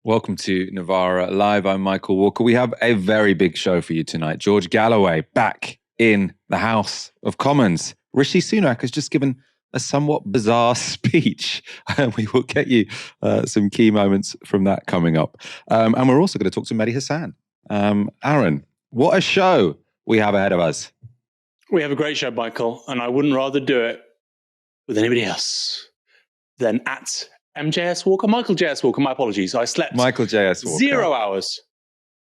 Welcome to Novara Live. I'm Michael Walker. We have a very big show for you tonight. George Galloway back in the House of Commons. Rishi Sunak has just given a somewhat bizarre speech. We will get you some key moments from that coming up. And we're also going to talk to Mehdi Hasan. Aaron, what a show we have ahead of us. We have a great show, Michael, and I wouldn't rather do it with anybody else than at MJS Walker, Michael JS Walker. My apologies. I slept Michael JS Walker. 0 hours.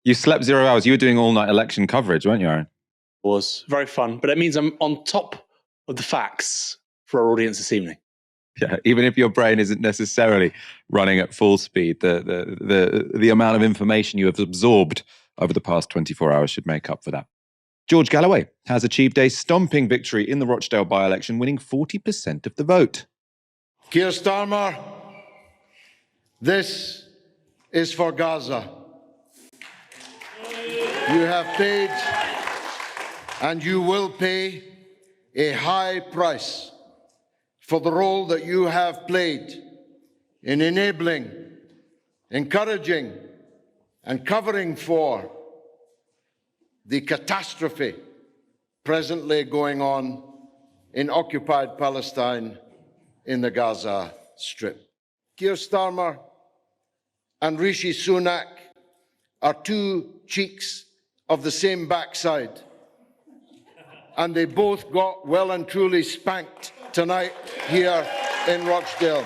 You slept 0 hours. You were doing all-night election coverage, weren't you, Aaron? It was very fun, but it means I'm on top of the facts for our audience this evening. Yeah, even if your brain isn't necessarily running at full speed, the amount of information you have absorbed over the past 24 hours should make up for that. George Galloway has achieved a stomping victory in the Rochdale by-election, winning 40% of the vote. Keir Starmer, this is for Gaza. You have paid and you will pay a high price for the role that you have played in enabling, encouraging, and covering for the catastrophe presently going on in occupied Palestine in the Gaza Strip. Keir Starmer and Rishi Sunak are two cheeks of the same backside, and they both got well and truly spanked tonight here in Rochdale.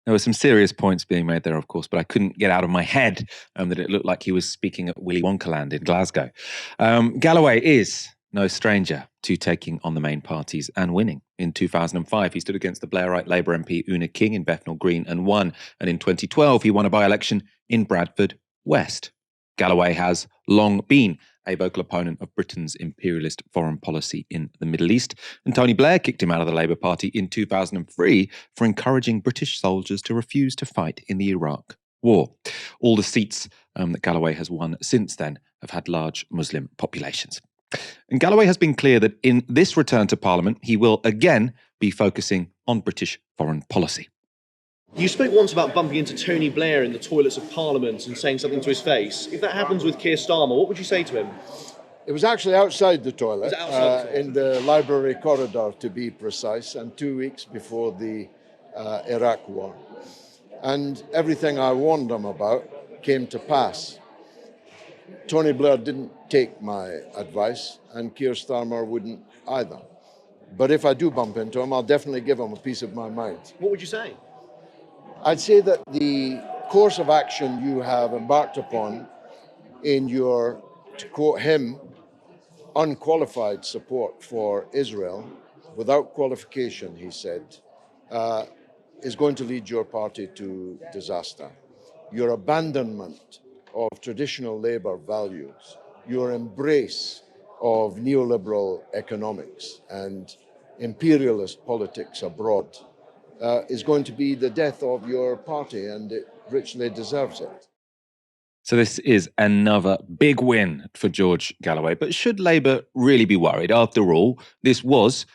There were some serious points being made there, of course, but I couldn't get out of my head that it looked like he was speaking at Willy Wonkaland in Glasgow. Galloway is no stranger to taking on the main parties and winning. In 2005, he stood against the Blairite Labour MP Una King in Bethnal Green and won. And in 2012, he won a by-election in Bradford West. Galloway has long been a vocal opponent of Britain's imperialist foreign policy in the Middle East. And Tony Blair kicked him out of the Labour Party in 2003 for encouraging British soldiers to refuse to fight in the Iraq War. All the seats that Galloway has won since then have had large Muslim populations. And Galloway has been clear that in this return to Parliament, he will again be focusing on British foreign policy. You spoke once about bumping into Tony Blair in the toilets of Parliament and saying something to his face. If that happens with Keir Starmer, what would you say to him? It was actually outside the toilet, outside in the library corridor to be precise, and 2 weeks before the Iraq War. And everything I warned him about came to pass. Tony Blair didn't take my advice, and Keir Starmer wouldn't either. But if I do bump into him, I'll definitely give him a piece of my mind. What would you say? I'd say that the course of action you have embarked upon in your, to quote him, unqualified support for Israel, without qualification, he said, is going to lead your party to disaster. Your abandonment of traditional Labour values, your embrace of neoliberal economics and imperialist politics abroad is going to be the death of your party, and it richly deserves it. So this is another big win for George Galloway. But should Labour really be worried? After all, this was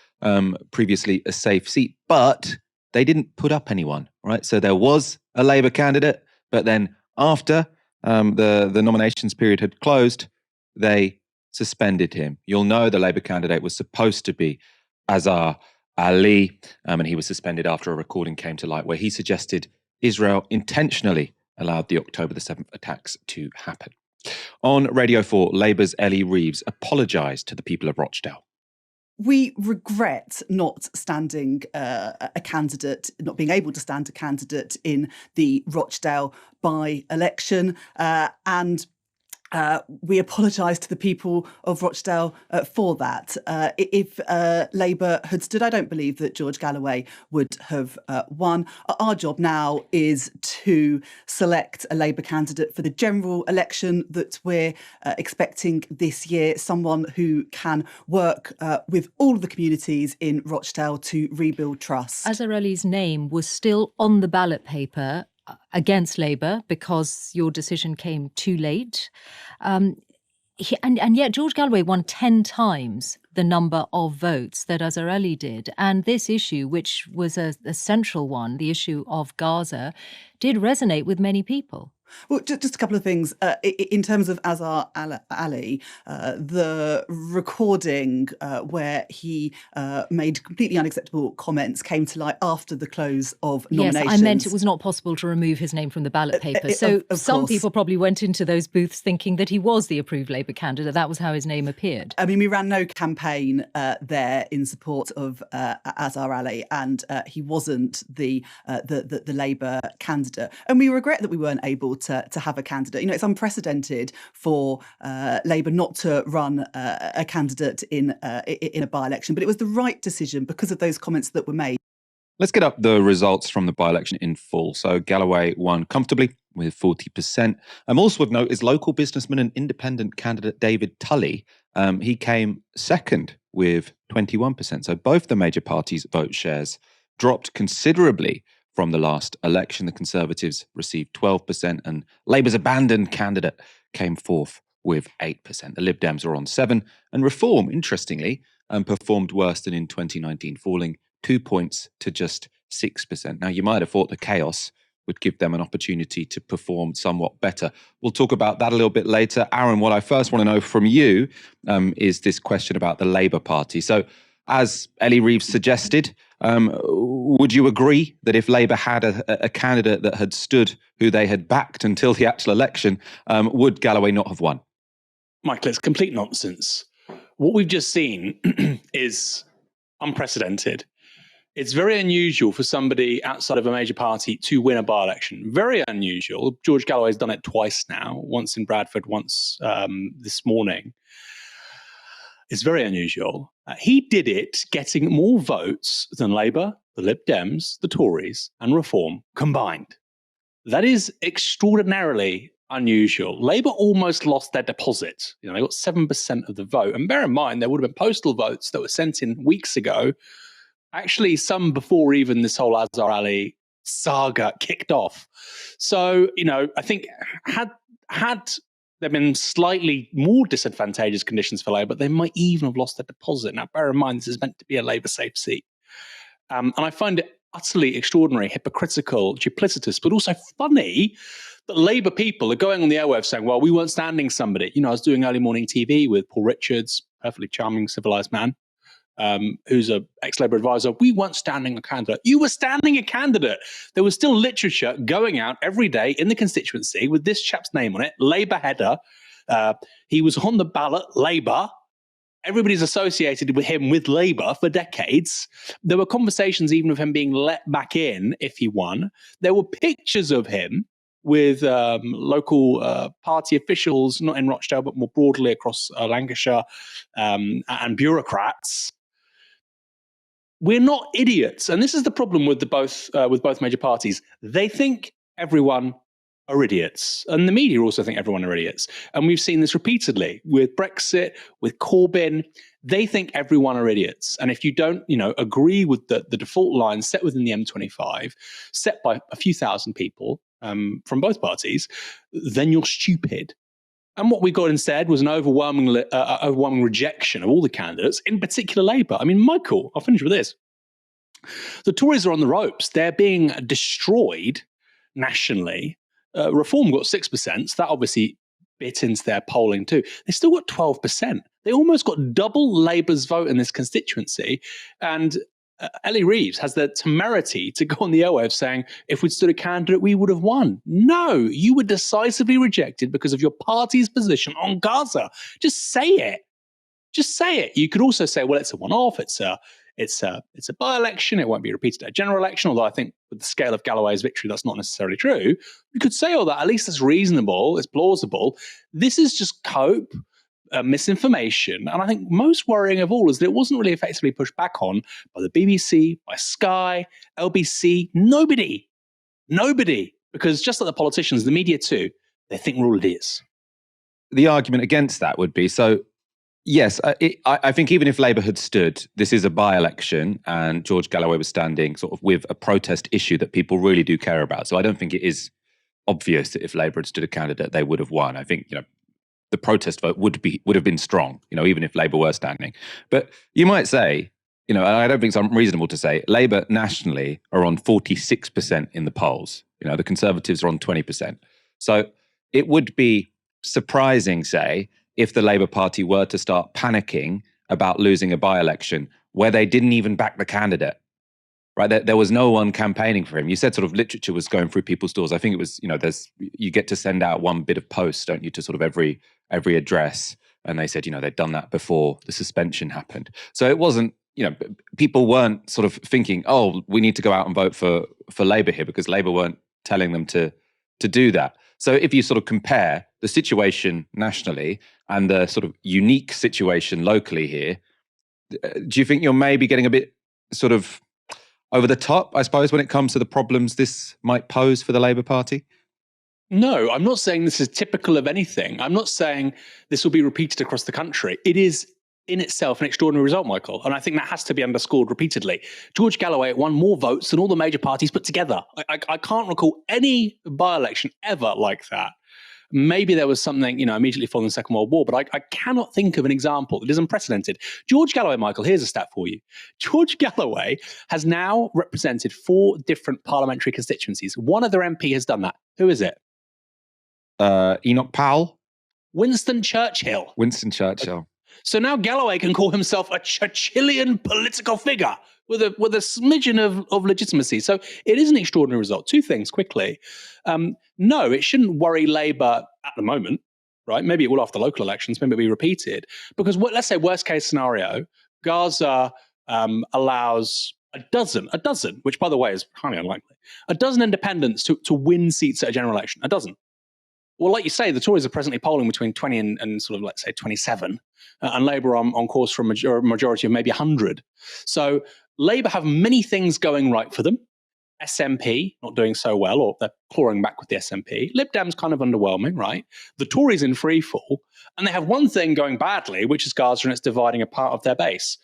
previously a safe seat, but they didn't put up anyone, right? So there was a Labour candidate, but then after the nominations period had closed, they suspended him. You'll know the Labour candidate was supposed to be Azhar Ali, and he was suspended after a recording came to light where he suggested Israel intentionally allowed the October the 7th attacks to happen. On Radio 4, Labour's Ellie Reeves apologised to the people of Rochdale. We regret not standing a candidate, not being able to stand a candidate in the Rochdale by-election, and we apologise to the people of Rochdale for that. If Labour had stood, I don't believe that George Galloway would have won. Our job now is to select a Labour candidate for the general election that we're expecting this year, someone who can work with all of the communities in Rochdale to rebuild trust. Azhar Ali's name was still on the ballot paper against Labour because your decision came too late. And yet George Galloway won 10 times the number of votes that Azarelli did. And this issue, which was a central one, the issue of Gaza, did resonate with many people. Well, just a couple of things. In terms of Azar Ali, the recording where he made completely unacceptable comments came to light after the close of nominations. Yes, I meant it was not possible to remove his name from the ballot paper. So of some course. people probably went into those booths thinking that he was the approved Labour candidate. That was how his name appeared. I mean, we ran no campaign there in support of Azar Ali, and he wasn't the Labour candidate. And we regret that we weren't able to have a candidate. You know, it's unprecedented for Labour not to run a candidate in a by-election, but it was the right decision because of those comments that were made. Let's get up the results from the by-election in full. So Galloway won comfortably with 40%. Also of note is local businessman and independent candidate David Tully. He came second with 21%. So both the major parties' vote shares dropped considerably from the last election. The Conservatives received 12% and Labour's abandoned candidate came fourth with 8%. The Lib Dems are on 7%. And Reform, interestingly, performed worse than in 2019, falling 2 points to just 6%. Now, you might have thought the chaos would give them an opportunity to perform somewhat better. We'll talk about that a little bit later. Aaron, what I first want to know from you is this question about the Labour Party. So, as Ellie Reeves suggested, would you agree that if Labour had a candidate that had stood who they had backed until the actual election, would Galloway not have won? Michael, it's complete nonsense. What we've just seen is unprecedented. It's very unusual for somebody outside of a major party to win a by-election. Very unusual. George Galloway's done it twice now, once in Bradford, once this morning. It's very unusual. He did it getting more votes than Labour, the Lib Dems, the Tories, and Reform combined. That is extraordinarily unusual. Labour almost lost their deposit. You know, they got 7% of the vote. And bear in mind, there would have been postal votes that were sent in weeks ago. Actually, some before even this whole Azar Ali saga kicked off. So, you know, I think had there been slightly more disadvantageous conditions for Labour, they might even have lost their deposit. Now, bear in mind, this is meant to be a Labour-safe seat. And I find it utterly extraordinary, hypocritical, duplicitous, but also funny that Labour people are going on the airwaves saying, well, we weren't standing somebody. You know, I was doing early morning TV with Paul Richards, perfectly charming, civilised man, who's an ex-Labour advisor. We weren't standing a candidate. You were standing a candidate. There was still literature going out every day in the constituency with this chap's name on it, Labour header. He was on the ballot, Labour. Everybody's associated with him with Labour for decades. There were conversations even of him being let back in if he won. There were pictures of him with local party officials, not in Rochdale, but more broadly across Lancashire, and bureaucrats. We're not idiots, and this is the problem with both major parties. They think everyone are idiots, and the media also think everyone are idiots. And we've seen this repeatedly with Brexit, with Corbyn. They think everyone are idiots, and if you don't, agree with the default line set within the M25, set by a few thousand people from both parties, then you're stupid. And what we got instead was an overwhelming rejection of all the candidates, in particular Labour. I mean, Michael, I'll finish with this. The Tories are on the ropes. They're being destroyed nationally. Reform got 6%, so that obviously bit into their polling too. They still got 12%. They almost got double Labour's vote in this constituency. And Ellie Reeves has the temerity to go on the airwaves saying, if we'd stood a candidate, we would have won. No, you were decisively rejected because of your party's position on Gaza. Just say it. Just say it. You could also say, well, it's a one-off. It's a by-election. It won't be repeated at a general election, although I think with the scale of Galloway's victory, that's not necessarily true. You could say all that. At least it's reasonable. It's plausible. This is just cope. Misinformation. And I think most worrying of all is that it wasn't really effectively pushed back on by the BBC, by Sky, LBC, nobody. Because just like the politicians, the media too, they think we're all idiots. The argument against that would be, so yes, I think even if Labour had stood, this is a by-election and George Galloway was standing sort of with a protest issue that people really do care about. So I don't think it is obvious that if Labour had stood a candidate, they would have won. I think, the protest vote would have been strong, even if Labour were standing. But you might say, and I don't think it's unreasonable to say, Labour nationally are on 46% in the polls. The Conservatives are on 20%. So it would be surprising, say, if the Labour Party were to start panicking about losing a by-election where they didn't even back the candidate. Right, there was no one campaigning for him. You said sort of literature was going through people's doors. I think it was, you get to send out one bit of post, don't you, to sort of every address. And they said, they'd done that before the suspension happened. So it wasn't, people weren't sort of thinking, oh, we need to go out and vote for Labour here, because Labour weren't telling them to do that. So if you sort of compare the situation nationally and the sort of unique situation locally here, do you think you're maybe getting a bit sort of over the top, I suppose, when it comes to the problems this might pose for the Labour Party? No, I'm not saying this is typical of anything. I'm not saying this will be repeated across the country. It is in itself an extraordinary result, Michael, and I think that has to be underscored repeatedly. George Galloway won more votes than all the major parties put together. I can't recall any by-election ever like that. Maybe there was something, immediately following the Second World War, but I cannot think of an example that is unprecedented. George Galloway, Michael, here's a stat for you. George Galloway has now represented 4 different parliamentary constituencies. One other MP has done that. Who is it? Enoch Powell? Winston Churchill. Winston Churchill. So now Galloway can call himself a Churchillian political figure with a smidgen of legitimacy. So it is an extraordinary result. 2 things quickly. No, it shouldn't worry Labour at the moment, right? Maybe it will after local elections, maybe it'll be repeated. Because let's say worst case scenario, Gaza allows a dozen, which by the way is highly unlikely, a dozen independents to win seats at a general election. A dozen. Well, like you say, the Tories are presently polling between 20 and sort of, let's say, 27, and Labour are on course for a majority of maybe 100. So Labour have many things going right for them. SNP not doing so well, or they're clawing back with the SNP. Lib Dems kind of underwhelming, right? The Tories in free fall, and they have one thing going badly, which is Gaza, and it's dividing a part of their base.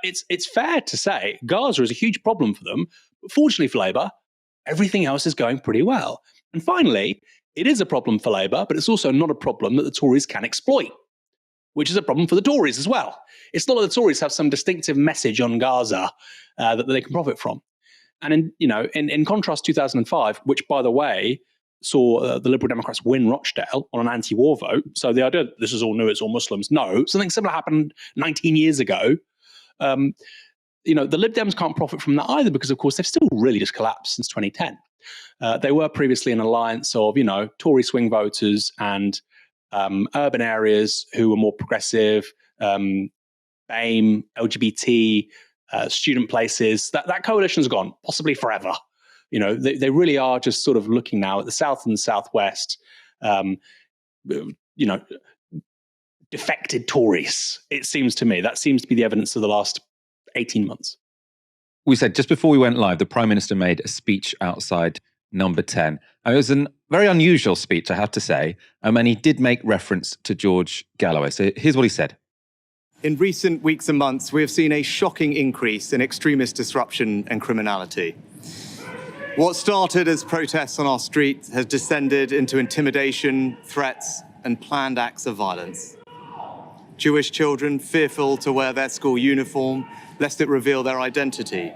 It's fair to say Gaza is a huge problem for them, but fortunately for Labour, everything else is going pretty well. And finally, it is a problem for Labour, but it's also not a problem that the Tories can exploit, which is a problem for the Tories as well. It's not that the Tories have some distinctive message on Gaza that they can profit from. And in contrast, 2005, which by the way saw the Liberal Democrats win Rochdale on an anti-war vote. So the idea that this is all new, it's all Muslims. No, something similar happened 19 years ago. The Lib Dems can't profit from that either, because of course they've still really just collapsed since 2010. They were previously an alliance of, Tory swing voters and urban areas who were more progressive, BAME, LGBT, student places. That coalition's gone, possibly forever. They really are just sort of looking now at the South and the Southwest, defected Tories, it seems to me. That seems to be the evidence of the last 18 months. We said just before we went live, the Prime Minister made a speech outside Number 10. It was a very unusual speech, I have to say, and he did make reference to George Galloway. So here's what he said. In recent weeks and months, we have seen a shocking increase in extremist disruption and criminality. What started as protests on our streets has descended into intimidation, threats, and planned acts of violence. Jewish children fearful to wear their school uniform lest it reveal their identity.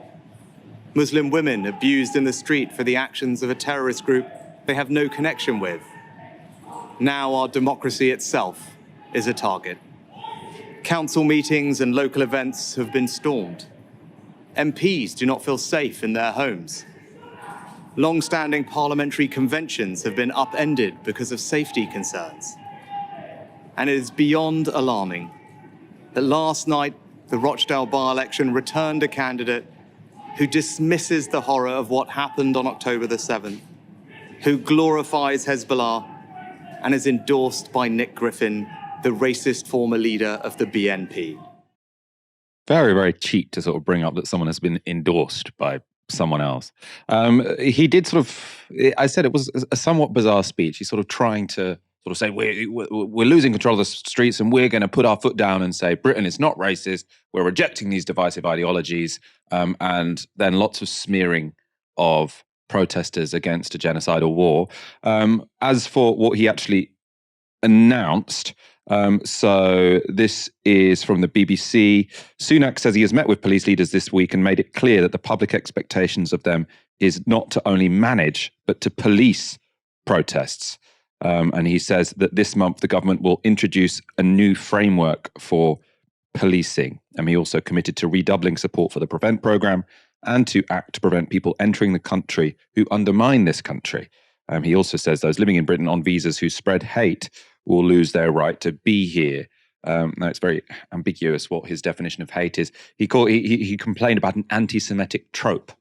Muslim women abused in the street for the actions of a terrorist group they have no connection with. Now our democracy itself is a target. Council meetings and local events have been stormed. MPs do not feel safe in their homes. Long-standing parliamentary conventions have been upended because of safety concerns. And it is beyond alarming that last night the Rochdale by-election returned a candidate who dismisses the horror of what happened on October the 7th, who glorifies Hezbollah and is endorsed by Nick Griffin, the racist former leader of the BNP. Very, very cheap to sort of bring up that someone has been endorsed by someone else. He did I said it was a somewhat bizarre speech. He's sort of trying to sort of say, we're losing control of the streets and we're going to put our foot down and say, Britain is not racist. We're rejecting these divisive ideologies. And then lots of smearing of protesters against a genocidal war. As for what he actually announced. So this is from the BBC. Sunak says he has met with police leaders this week and made it clear that the public expectations of them is not to only manage, but to police protests. And he says that this month the government will introduce a new framework for policing. And he also committed to redoubling support for the Prevent programme and to act to prevent people entering the country who undermine this country. He also says those living in Britain on visas who spread hate will lose their right to be here. Now, it's very ambiguous what his definition of hate is. He complained about an anti-Semitic trope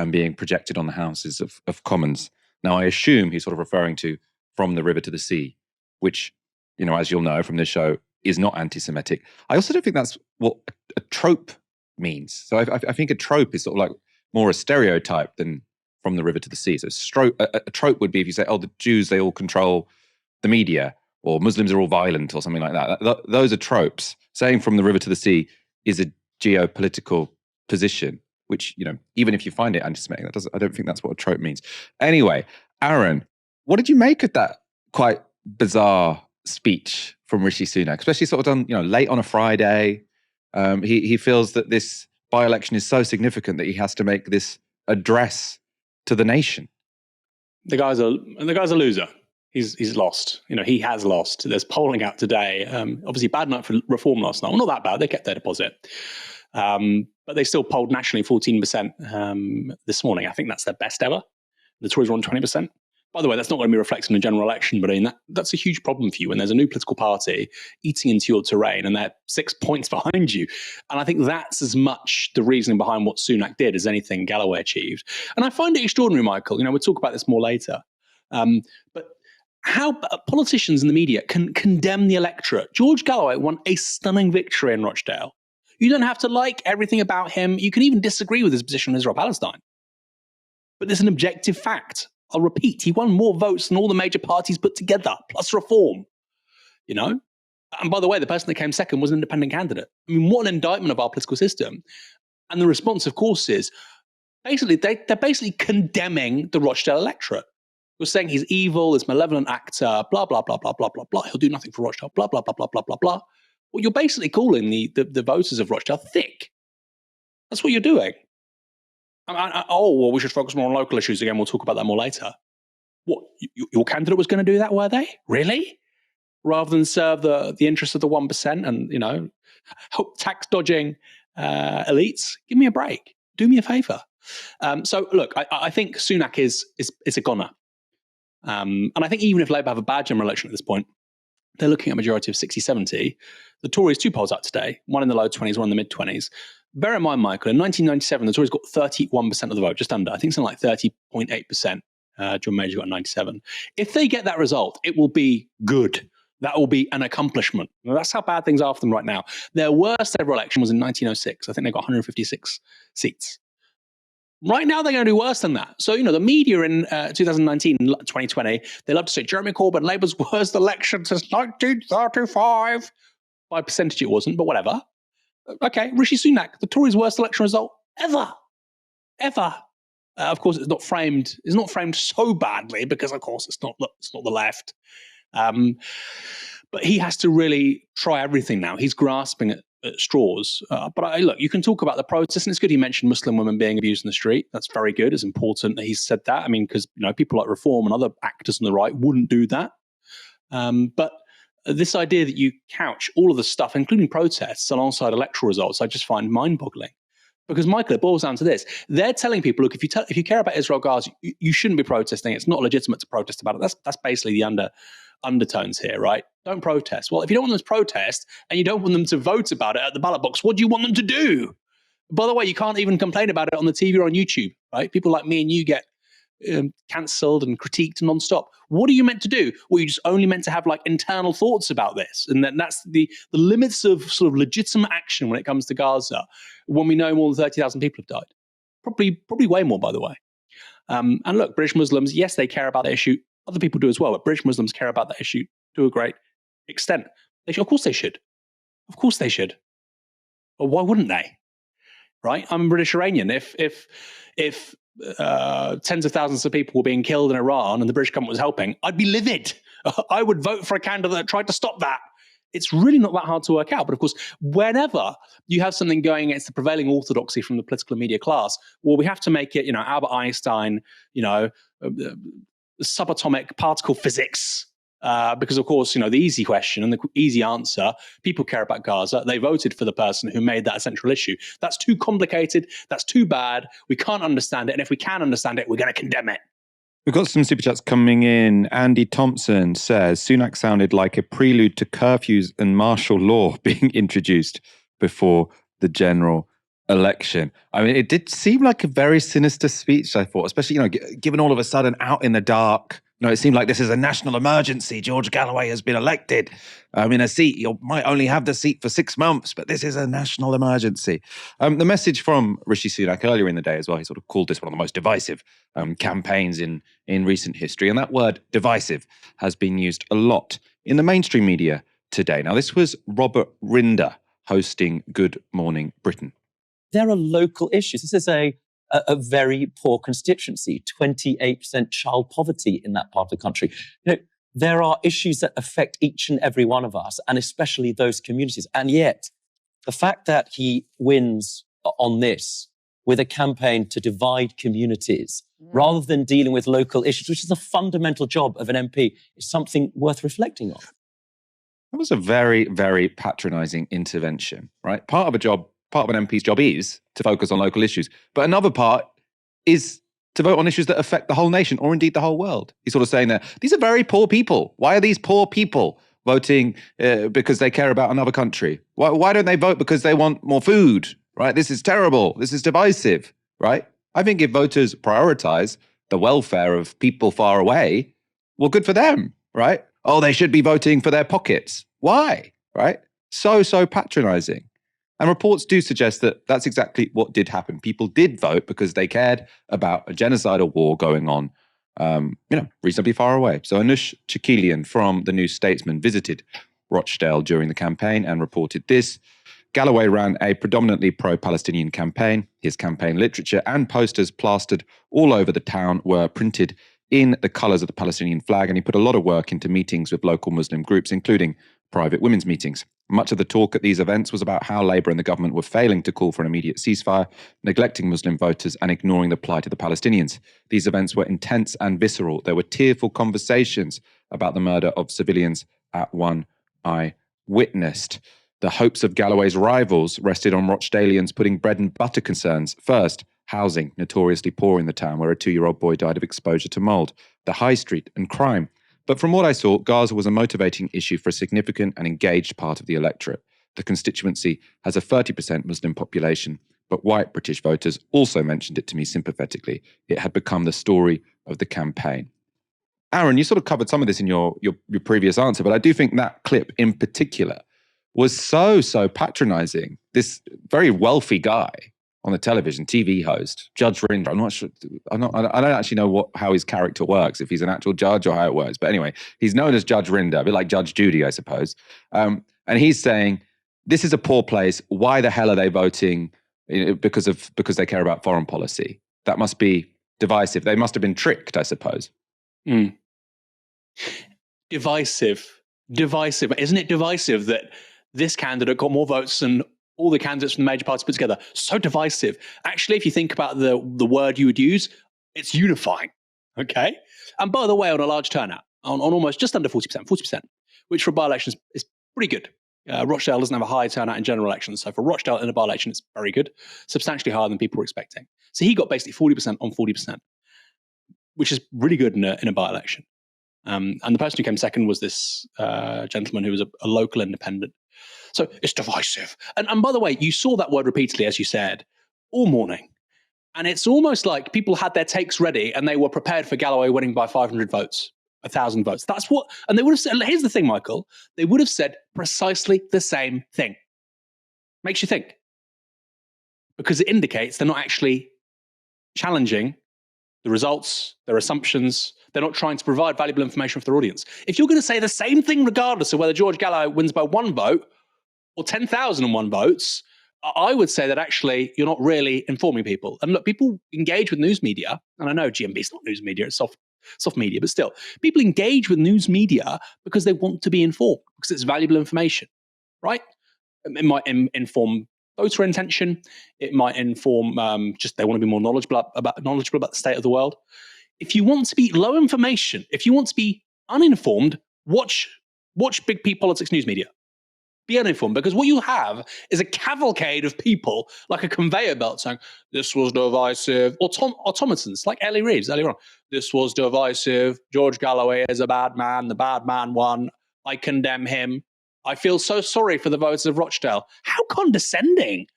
being projected on the Houses of Commons. Now, I assume he's sort of referring to From the River to the Sea, which, you know, as you'll know from this show, is not anti-Semitic. I also don't think that's what a trope means. So I think a trope is sort of like more a stereotype than From the River to the Sea. So a trope would be if you say, oh, the Jews, they all control the media, or Muslims are all violent, or something like that. Those are tropes. Saying From the River to the Sea is a geopolitical position, which, you know, even if you find it anti-Semitic, I don't think that's what a trope means. Anyway, Aaron, what did you make of that quite bizarre speech from Rishi Sunak, especially sort of done, you know, late on a Friday? He feels that this by-election is so significant that he has to make this address to the nation. The guy's a loser. He's lost. You know, he has lost. There's polling out today. Obviously, bad night for Reform last night. Well, not that bad. They kept their deposit. But they still polled nationally 14% this morning. I think that's their best ever. The Tories were on 20%. By the way, that's not going to be reflected in the general election, but I mean, that's a huge problem for you when there's a new political party eating into your terrain and they're 6 points behind you. And I think that's as much the reasoning behind what Sunak did as anything Galloway achieved. And I find it extraordinary, Michael. You know, we'll talk about this more later. But how politicians in the media can condemn the electorate. George Galloway won a stunning victory in Rochdale. You don't have to like everything about him. You can even disagree with his position on Israel-Palestine. But there's an objective fact. I'll repeat, he won more votes than all the major parties put together, plus Reform, you know? And by the way, the person that came second was an independent candidate. I mean, what an indictment of our political system. And the response, of course, is basically, they're basically condemning the Rochdale electorate. You're saying he's evil, this malevolent actor, blah, blah, blah, blah, blah, blah, blah. He'll do nothing for Rochdale, blah, blah, blah, blah, blah, blah, blah. Well, you're basically calling the voters of Rochdale thick. That's what you're doing. Well, we should focus more on local issues again. We'll talk about that more later. What, your candidate was going to do that, were they? Really? Rather than serve the interests of the 1% and, you know, tax dodging elites? Give me a break. Do me a favor. So, look, I think Sunak is a goner. And I think even if Labour have a bad general election at this point, they're looking at a majority of 60-70. The Tories, 2 polls out today, one in the low 20s, one in the mid 20s. Bear in mind, Michael, in 1997, the Tories got 31% of the vote, just under. I think something like 30.8%. John Major got 97. If they get that result, it will be good. That will be an accomplishment. Now, that's how bad things are for them right now. Their worst ever election was in 1906. I think they got 156 seats. Right now, they're going to do worse than that. So, you know, the media in 2019, 2020, they love to say Jeremy Corbyn, Labour's worst election since 1935. By percentage, it wasn't, but whatever. Okay, Rishi Sunak, the Tories' worst election result ever. Of course, it's not framed so badly because, of course, it's not the left. But he has to really try everything now. He's grasping at straws. But look, you can talk about the protests, and it's good he mentioned Muslim women being abused in the street. That's very good. It's important that he said that. I mean, because, you know, people like Reform and other actors on the right wouldn't do that. But this idea that you couch all of the stuff, including protests, alongside electoral results, I just find mind-boggling. Because, Michael, it boils down to this. They're telling people, look, if you care about Israel Gaza, you shouldn't be protesting. It's not legitimate to protest about it. That's basically the undertones here, right? Don't protest. Well, if you don't want them to protest and you don't want them to vote about it at the ballot box, what do you want them to do? By the way, you can't even complain about it on the TV or on YouTube, right? People like me and you get cancelled and critiqued nonstop. What are you meant to do? Well, you're just only meant to have like internal thoughts about this. And then that's the limits of sort of legitimate action when it comes to Gaza, when we know more than 30,000 people have died. Probably way more, by the way. And look, British Muslims, yes, they care about the issue. Other people do as well, but British Muslims care about that issue to a great extent. Of course they should. Of course they should. Or why wouldn't they? Right? I'm a British Iranian. If tens of thousands of people were being killed in Iran and the British government was helping, I'd be livid. I would vote for a candidate that tried to stop that. It's really not that hard to work out. But of course, whenever you have something going against the prevailing orthodoxy from the political and media class, well, we have to make it, Albert Einstein, subatomic particle physics. Because, of course, the easy question and the easy answer, people care about Gaza. They voted for the person who made that a central issue. That's too complicated. That's too bad. We can't understand it. And if we can understand it, we're going to condemn it. We've got some super chats coming in. Andy Thompson says, Sunak sounded like a prelude to curfews and martial law being introduced before the general election. I mean, it did seem like a very sinister speech, I thought, especially, given all of a sudden out in the dark. It seemed like this is a national emergency. George Galloway has been elected. In a seat. You might only have the seat for 6 months, but this is a national emergency. The message from Rishi Sunak earlier in the day as well, he sort of called this one of the most divisive campaigns in recent history. And that word divisive has been used a lot in the mainstream media today. Now, this was Robert Rinder hosting Good Morning Britain. There are local issues. This is a very poor constituency, 28% child poverty in that part of the country. There are issues that affect each and every one of us, and especially those communities. And yet, the fact that he wins on this with a campaign to divide communities rather than dealing with local issues, which is a fundamental job of an MP, is something worth reflecting on. That was a very, very patronising intervention, right? Part of an MP's job is to focus on local issues, but another part is to vote on issues that affect the whole nation or indeed the whole world. He's sort of saying that these are very poor people. Why are these poor people voting because they care about another country? Why don't they vote because they want more food, right? This is terrible. This is divisive, right? I think if voters prioritize the welfare of people far away, well, good for them, right? Oh, they should be voting for their pockets. Why, right? So patronizing. And reports do suggest that that's exactly what did happen. People did vote because they cared about a genocidal war going on, reasonably far away. So Anush Chakelian from The New Statesman visited Rochdale during the campaign and reported this. Galloway ran a predominantly pro-Palestinian campaign. His campaign literature and posters plastered all over the town were printed in the colours of the Palestinian flag, and he put a lot of work into meetings with local Muslim groups, including private women's meetings. Much of the talk at these events was about how Labour and the government were failing to call for an immediate ceasefire, neglecting Muslim voters and ignoring the plight of the Palestinians. These events were intense and visceral. There were tearful conversations about the murder of civilians at one I witnessed. The hopes of Galloway's rivals rested on Rochdalians putting bread and butter concerns first. Housing, notoriously poor in the town, where a 2-year-old boy died of exposure to mould, the high street and crime. But from what I saw, Gaza was a motivating issue for a significant and engaged part of the electorate. The constituency has a 30% Muslim population, but white British voters also mentioned it to me sympathetically. It had become the story of the campaign. Aaron, you sort of covered some of this in your previous answer, but I do think that clip in particular was so patronizing. This very wealthy guy on the television, TV host, Judge Rinder. I'm not sure. I don't actually know how his character works, if he's an actual judge or how it works. But anyway, he's known as Judge Rinder, a bit like Judge Judy, I suppose. And he's saying, this is a poor place. Why the hell are they voting? Because they care about foreign policy. That must be divisive. They must have been tricked, I suppose. Divisive. Isn't it divisive that this candidate got more votes than all the candidates from the major parties put together? So divisive. Actually, if you think about the word you would use, it's unifying. Okay? And by the way, on a large turnout, on almost just under 40%, which for a by-election is pretty good. Rochdale doesn't have a high turnout in general elections. So for Rochdale in a by-election, it's very good. Substantially higher than people were expecting. So he got basically 40% on 40%, which is really good in a by-election. And the person who came second was this gentleman who was a local independent. So it's divisive. And by the way, you saw that word repeatedly, as you said, all morning. And it's almost like people had their takes ready and they were prepared for Galloway winning by 500 votes, 1,000 votes. That's what, and they would have said, here's the thing, Michael, they would have said precisely the same thing. Makes you think. Because it indicates they're not actually challenging the results, their assumptions. They're not trying to provide valuable information for their audience. If you're going to say the same thing regardless of whether George Galloway wins by 1 vote or 10,001 votes, I would say that actually you're not really informing people. And look, people engage with news media, and I know GMB is not news media, it's soft media, but still, people engage with news media because they want to be informed, because it's valuable information, right? It might inform voter intention. It might inform just they want to be more knowledgeable about the state of the world. If you want to be low information, if you want to be uninformed, watch big P politics news media. Be uninformed, because what you have is a cavalcade of people like a conveyor belt saying, this was divisive. Automatons, like Ellie Reeves earlier on. This was divisive. George Galloway is a bad man. The bad man won. I condemn him. I feel so sorry for the voters of Rochdale. How condescending.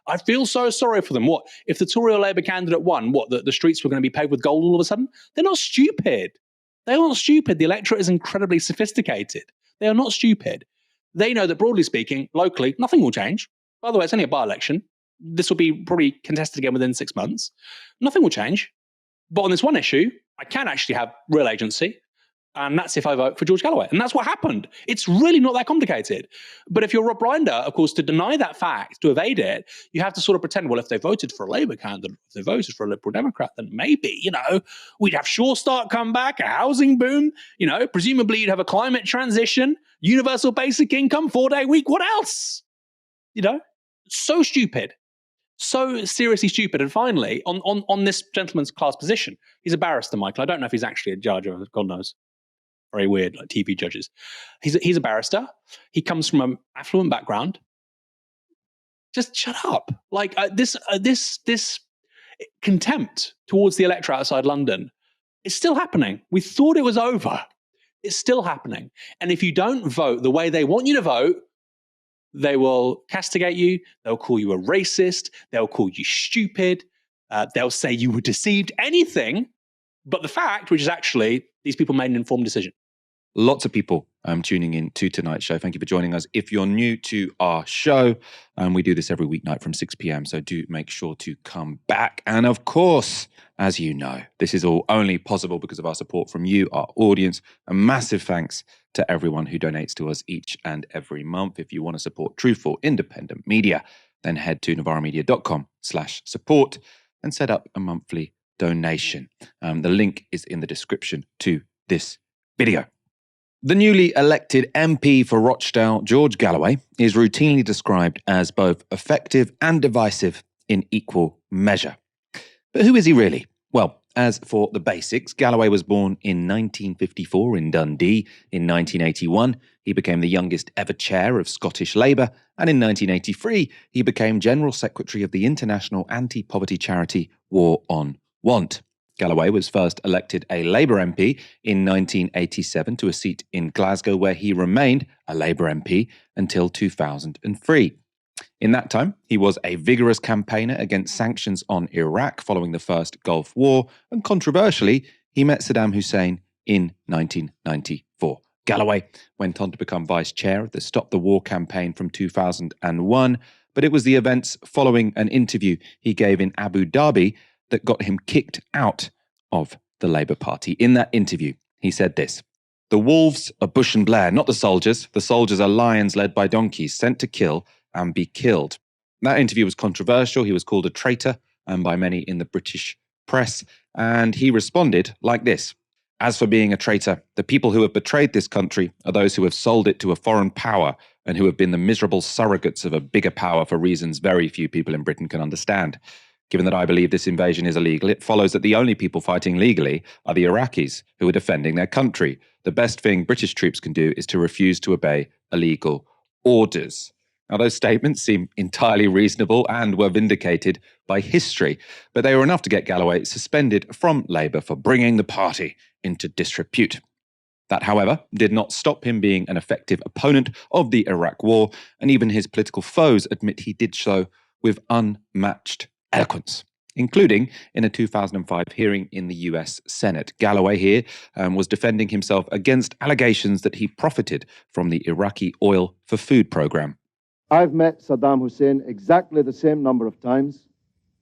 I feel so sorry for them. What? If the Tory or Labour candidate won, what, the streets were going to be paved with gold all of a sudden? They're not stupid. They are not stupid. The electorate is incredibly sophisticated. They are not stupid. They know that, broadly speaking, locally, nothing will change. By the way, it's only a by-election. This will be probably contested again within 6 months. Nothing will change. But on this one issue, I can actually have real agency, and that's if I vote for George Galloway. And that's what happened. It's really not that complicated. But if you're Rob Rinder, of course, to deny that fact, to evade it, you have to sort of pretend, well, if they voted for a Labour candidate, if they voted for a Liberal Democrat, then maybe, we'd have Sure Start come back, a housing boom, presumably you'd have a climate transition, universal basic income, 4-day week. What else? So stupid. So seriously stupid. And finally, on this gentleman's class position, he's a barrister, Michael. I don't know if he's actually a judge or God knows. Very weird, like TV judges. He's a barrister. He comes from an affluent background. Just shut up. Like this contempt towards the electorate outside London is still happening. We thought it was over. It's still happening. And if you don't vote the way they want you to vote, they will castigate you. They'll call you a racist. They'll call you stupid. They'll say you were deceived. Anything but the fact, which is actually these people made an informed decision. Lots of people tuning in to tonight's show. Thank you for joining us. If you're new to our show, we do this every weeknight from 6 p.m, so do make sure to come back. And of course, as you know, this is all only possible because of our support from you, our audience. A massive thanks to everyone who donates to us each and every month. If you want to support truthful, independent media, then head to novaramedia.com/support and set up a monthly donation. The link is in the description to this video. The newly elected MP for Rochdale, George Galloway, is routinely described as both effective and divisive in equal measure. But who is he really? Well, as for the basics, Galloway was born in 1954 in Dundee. In 1981, he became the youngest ever chair of Scottish Labour, and in 1983, he became General Secretary of the international anti-poverty charity War on Want. Galloway was first elected a Labour MP in 1987 to a seat in Glasgow, where he remained a Labour MP until 2003. In that time, he was a vigorous campaigner against sanctions on Iraq following the First Gulf War, and controversially, he met Saddam Hussein in 1994. Galloway went on to become vice chair of the Stop the War campaign from 2001, but it was the events following an interview he gave in Abu Dhabi that got him kicked out of the Labour Party. In that interview, he said this: "The wolves are Bush and Blair, not the soldiers. The soldiers are lions led by donkeys, sent to kill and be killed." That interview was controversial. He was called a traitor by many in the British press, and he responded like this: "As for being a traitor, the people who have betrayed this country are those who have sold it to a foreign power and who have been the miserable surrogates of a bigger power for reasons very few people in Britain can understand. Given that I believe this invasion is illegal, it follows that the only people fighting legally are the Iraqis who are defending their country. The best thing British troops can do is to refuse to obey illegal orders." Now, those statements seem entirely reasonable and were vindicated by history, but they were enough to get Galloway suspended from Labour for bringing the party into disrepute. That, however, did not stop him being an effective opponent of the Iraq War, and even his political foes admit he did so with unmatched eloquence, including in a 2005 hearing in the US Senate. Galloway here was defending himself against allegations that he profited from the Iraqi oil for food program. "I've met Saddam Hussein exactly the same number of times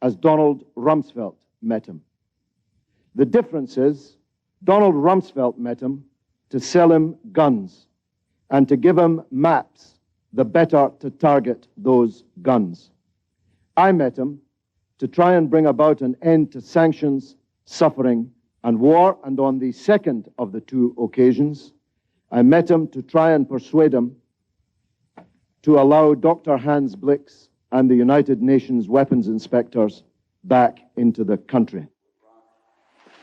as Donald Rumsfeld met him. The difference is Donald Rumsfeld met him to sell him guns and to give him maps, the better to target those guns. I met him to try and bring about an end to sanctions, suffering, and war, and on the second of the two occasions, I met him to try and persuade him to allow Dr. Hans Blix and the United Nations weapons inspectors back into the country.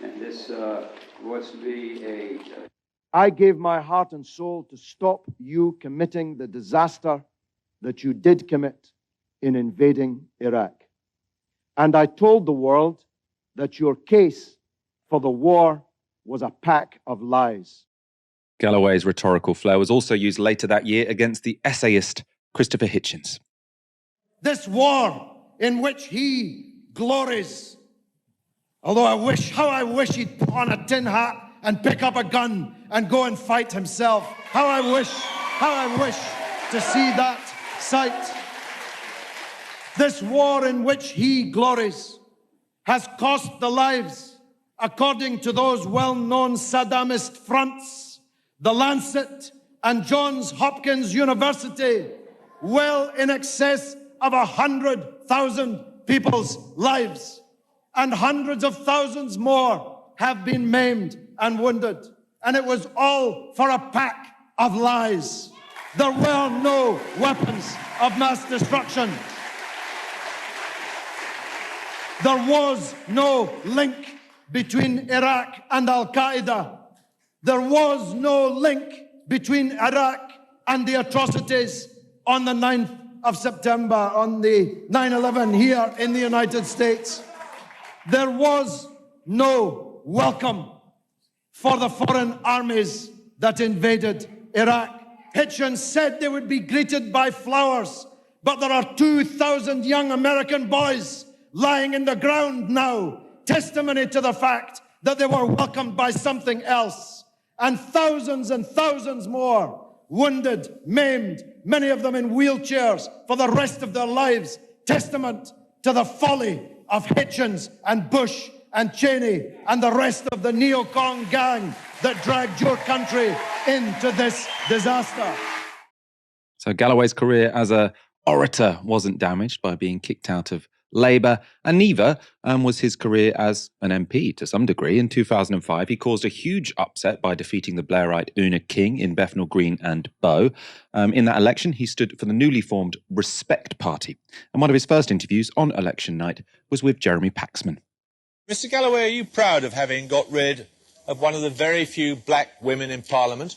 And this was to be a... I gave my heart and soul to stop you committing the disaster that you did commit in invading Iraq. And I told the world that your case for the war was a pack of lies. Galloway's rhetorical flair was also used later that year against the essayist Christopher Hitchens. This war in which he glories, although how I wish he'd put on a tin hat and pick up a gun and go and fight himself. How I wish to see that sight. This war in which he glories has cost the lives, according to those well-known Saddamist fronts, the Lancet and Johns Hopkins University, well in excess of 100,000 people's lives, and hundreds of thousands more have been maimed and wounded. And it was all for a pack of lies. There were no weapons of mass destruction. There was no link between Iraq and Al-Qaeda. There was no link between Iraq and the atrocities on the 9th of September, on the 9/11 here in the United States. There was no welcome for the foreign armies that invaded Iraq. Hitchens said they would be greeted by flowers, but there are 2,000 young American boys lying in the ground now, testimony to the fact that they were welcomed by something else, and thousands more wounded, maimed, many of them in wheelchairs for the rest of their lives, testament to the folly of Hitchens and Bush and Cheney and the rest of the neocon gang that dragged your country into this disaster. So Galloway's career as an orator wasn't damaged by being kicked out of Labour, and neither was his career as an MP to some degree. In 2005, he caused a huge upset by defeating the Blairite Una King in Bethnal Green and Bow. In that election, he stood for the newly formed Respect Party. And one of his first interviews on election night was with Jeremy Paxman. Mr. Galloway, are you proud of having got rid of one of the very few black women in Parliament?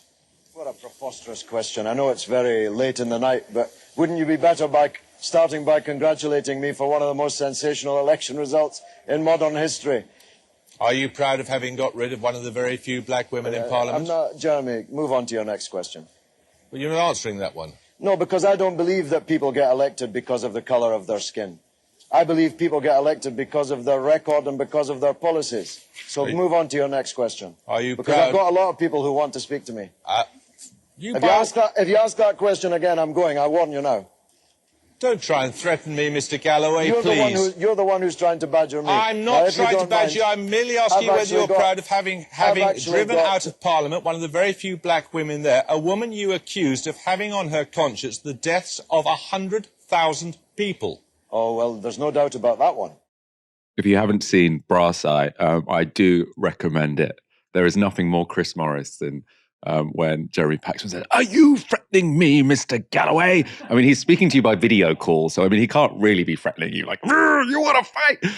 What a preposterous question. I know it's very late in the night, but wouldn't you be better by starting by congratulating me for one of the most sensational election results in modern history? Are you proud of having got rid of one of the very few black women in Parliament? I'm not, Jeremy, move on to your next question. Well, you're not answering that one. No, because I don't believe that people get elected because of the colour of their skin. I believe people get elected because of their record and because of their policies. So move on to your next question. Are you because proud? I've got a lot of people who want to speak to me. If you ask that question again, I'm going. I warn you now. Don't try and threaten me, Mr. Galloway, please. You're the one who's trying to badger me. I'm not trying to badger you. I'm merely asking you whether you're proud of having driven out of Parliament one of the very few black women there, a woman you accused of having on her conscience the deaths of 100,000 people. Oh, well, there's no doubt about that one. If you haven't seen Brass Eye, I do recommend it. There is nothing more Chris Morris than when Jeremy Paxman said, "Are you threatening me, Mr. Galloway?" I mean, he's speaking to you by video call, so I mean, he can't really be threatening you like, "You want to fight?"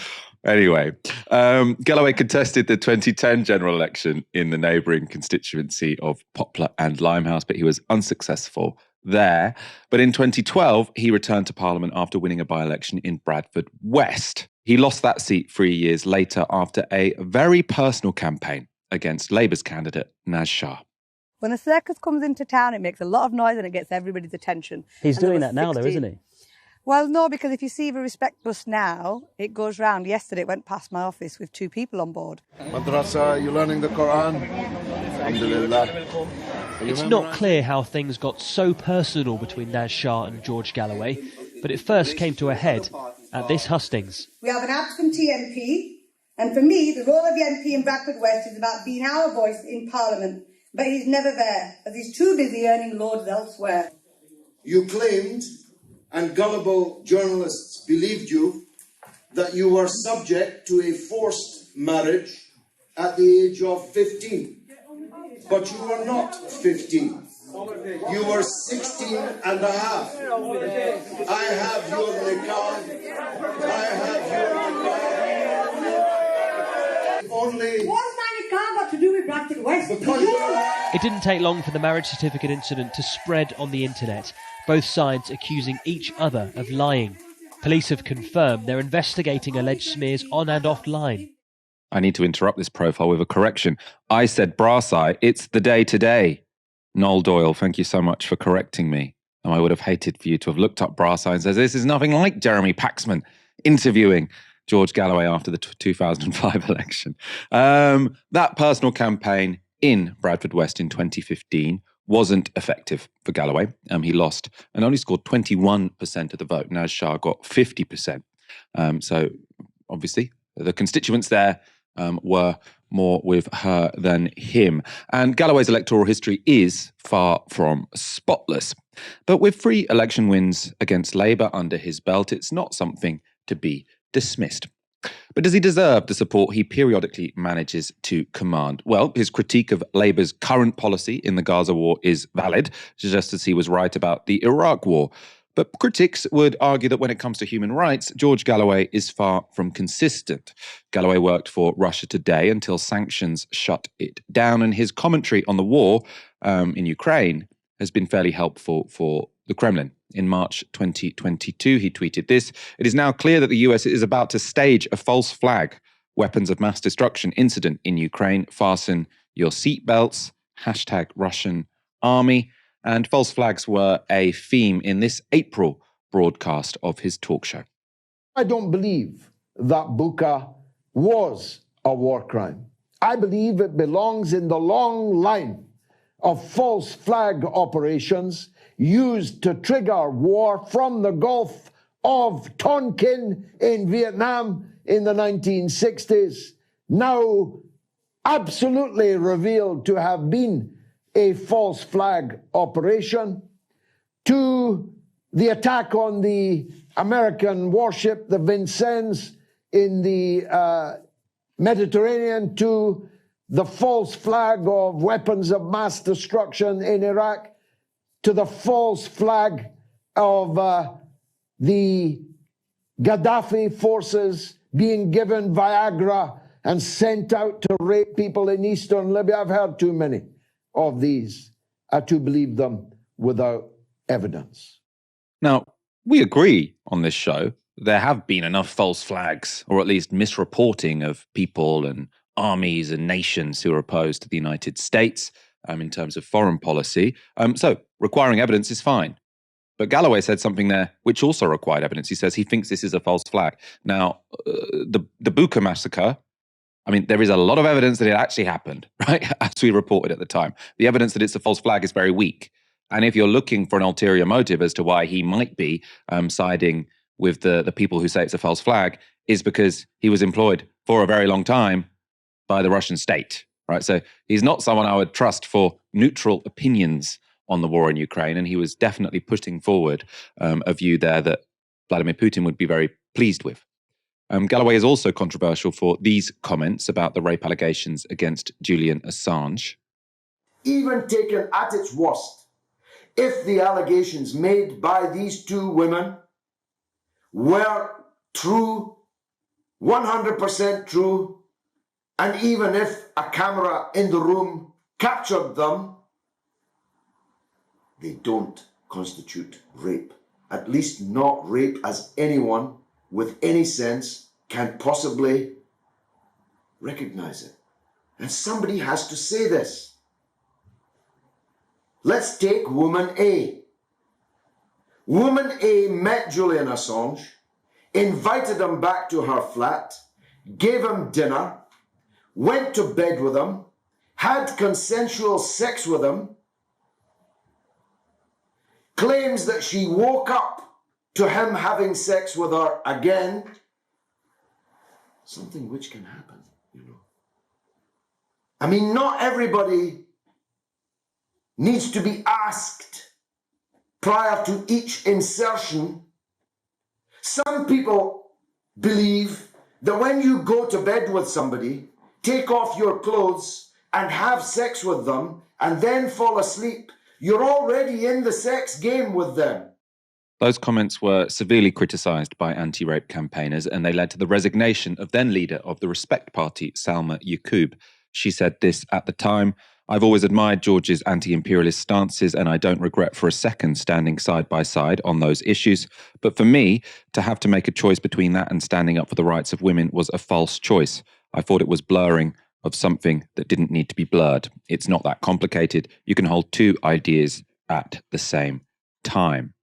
Anyway, Galloway contested the 2010 general election in the neighbouring constituency of Poplar and Limehouse, but he was unsuccessful there. But in 2012, he returned to Parliament after winning a by-election in Bradford West. He lost that seat 3 years later after a very personal campaign against Labour's candidate, Naz Shah. When a circus comes into town, it makes a lot of noise and it gets everybody's attention. He's doing that now, though, isn't he? Well, no, because if you see the Respect bus now, it goes round. Yesterday, it went past my office with 2 people on board. Madrasa, you learning the Quran? Alhamdulillah. It's not clear how things got so personal between Naz Shah and George Galloway, but it first came to a head at this hustings. We have an absentee MP, and for me, the role of the MP in Bradford West is about being our voice in Parliament. But he's never there, as he's too busy earning loads elsewhere. You claimed, and gullible journalists believed you, that you were subject to a forced marriage at the age of 15. But you were not 15. You were 16 and a half. I have your record. I have your record. Only... What's my record got to do with Bradford West? It didn't take long for the marriage certificate incident to spread on the internet, both sides accusing each other of lying. Police have confirmed they're investigating alleged smears on and offline. I need to interrupt this profile with a correction. I said brass eye. It's the day today. Noel Doyle, thank you so much for correcting me. I would have hated for you to have looked up brass eye and said, this is nothing like Jeremy Paxman interviewing George Galloway after the 2005 election. That personal campaign in Bradford West in 2015 wasn't effective for Galloway. He lost and only scored 21% of the vote. Naz Shah got 50%. So obviously the constituents there were more with her than him. And Galloway's electoral history is far from spotless. But with 3 election wins against Labour under his belt, it's not something to be dismissed. But does he deserve the support he periodically manages to command? Well, his critique of Labour's current policy in the Gaza war is valid, just as he was right about the Iraq war. But critics would argue that when it comes to human rights, George Galloway is far from consistent. Galloway worked for Russia Today until sanctions shut it down, and his commentary on the war in Ukraine has been fairly helpful for the Kremlin. In March 2022, he tweeted this: "It is now clear that the US is about to stage a false flag weapons of mass destruction incident in Ukraine. Fasten your seatbelts. #Russian Army." And false flags were a theme in this April broadcast of his talk show. I don't believe that Bucha was a war crime. I believe it belongs in the long line of false flag operations used to trigger war from the Gulf of Tonkin in Vietnam in the 1960s, now absolutely revealed to have been a false flag operation, to the attack on the American warship, the Vincennes, in the Mediterranean, to the false flag of weapons of mass destruction in Iraq, to the false flag of the Gaddafi forces being given Viagra and sent out to rape people in eastern Libya. I've heard too many of these to believe them without evidence. Now, we agree on this show. There have been enough false flags, or at least misreporting of people and armies and nations who are opposed to the United States in terms of foreign policy. So requiring evidence is fine. But Galloway said something there which also required evidence. He says he thinks this is a false flag. Now, the Bucha massacre, I mean, there is a lot of evidence that it actually happened, right? As we reported at the time. The evidence that it's a false flag is very weak. And if you're looking for an ulterior motive as to why he might be siding with the people who say it's a false flag, is because he was employed for a very long time by the Russian state, right? So he's not someone I would trust for neutral opinions on the war in Ukraine. And he was definitely putting forward a view there that Vladimir Putin would be very pleased with. Galloway is also controversial for these comments about the rape allegations against Julian Assange. Even taken at its worst, if the allegations made by these 2 women were true, 100% true, and even if a camera in the room captured them, they don't constitute rape. At least not rape as anyone with any sense can possibly recognize it. And somebody has to say this. Let's take woman A. Woman A met Julian Assange, invited him back to her flat, gave him dinner, went to bed with him, had consensual sex with him, claims that she woke up to him having sex with her again, something which can happen, you know. I mean, not everybody needs to be asked prior to each insertion. Some people believe that when you go to bed with somebody, take off your clothes and have sex with them and then fall asleep. You're already in the sex game with them. Those comments were severely criticised by anti-rape campaigners, and they led to the resignation of then leader of the Respect Party, Salma Yaqub. She said this at the time: "I've always admired George's anti-imperialist stances, and I don't regret for a second standing side by side on those issues. But for me, to have to make a choice between that and standing up for the rights of women was a false choice. I thought it was blurring of something that didn't need to be blurred. It's not that complicated. You can hold two ideas at the same time."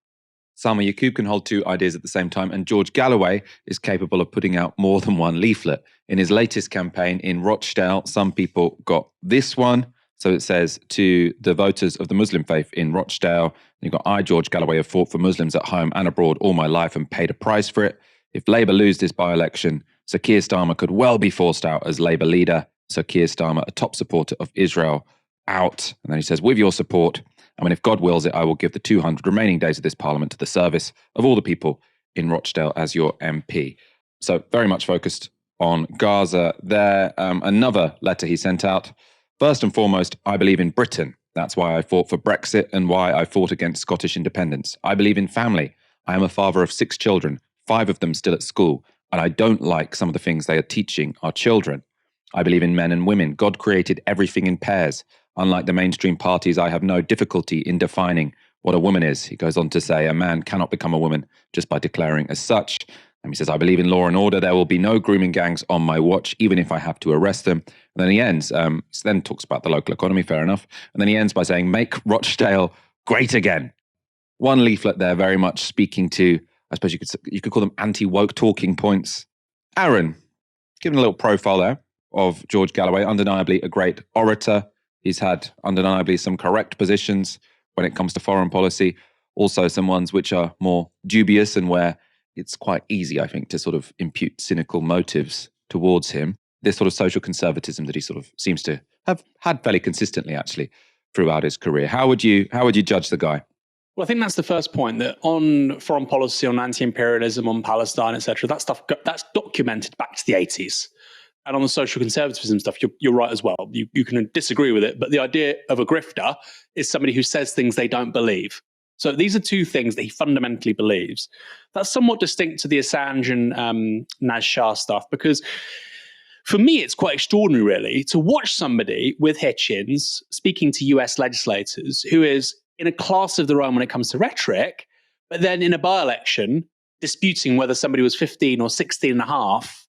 Salma Yaqub can hold two ideas at the same time, and George Galloway is capable of putting out more than one leaflet. In his latest campaign in Rochdale, some people got this one. So it says, "To the voters of the Muslim faith in Rochdale," you've got, "I, George Galloway, have fought for Muslims at home and abroad all my life and paid a price for it. If Labour lose this by-election, Sir Keir Starmer could well be forced out as Labour leader. Sir Keir Starmer, a top supporter of Israel, out." And then he says, "With your support, I mean, if God wills it, I will give the 200 remaining days of this parliament to the service of all the people in Rochdale as your MP." So very much focused on Gaza there. Another letter he sent out: "First and foremost, I believe in Britain. That's why I fought for Brexit and why I fought against Scottish independence. I believe in family. I am a father of 6 children, 5 of them still at school, and I don't like some of the things they are teaching our children. I believe in men and women. God created everything in pairs. Unlike the mainstream parties, I have no difficulty in defining what a woman is." He goes on to say, "A man cannot become a woman just by declaring as such." And he says, "I believe in law and order. There will be no grooming gangs on my watch, even if I have to arrest them." And then he ends, then talks about the local economy, fair enough. And then he ends by saying, "Make Rochdale great again." One leaflet there very much speaking to, I suppose you could call them anti-woke talking points. Aaron, given a little profile there of George Galloway, undeniably a great orator. He's had undeniably some correct positions when it comes to foreign policy, also some ones which are more dubious and where it's quite easy, I think, to sort of impute cynical motives towards him. This sort of social conservatism that he sort of seems to have had fairly consistently, actually, throughout his career. How would you judge the guy? Well, I think that's the first point, that on foreign policy, on anti-imperialism, on Palestine, etc., that stuff, that's documented back to the 80s. And on the social conservatism stuff, you're right as well. You can disagree with it, but the idea of a grifter is somebody who says things they don't believe. So these are two things that he fundamentally believes. That's somewhat distinct to the Assange and Naz Shah stuff, because for me, it's quite extraordinary, really, to watch somebody with Hitchens speaking to US legislators who is in a class of their own when it comes to rhetoric, but then in a by-election disputing whether somebody was 15 or 16 and a half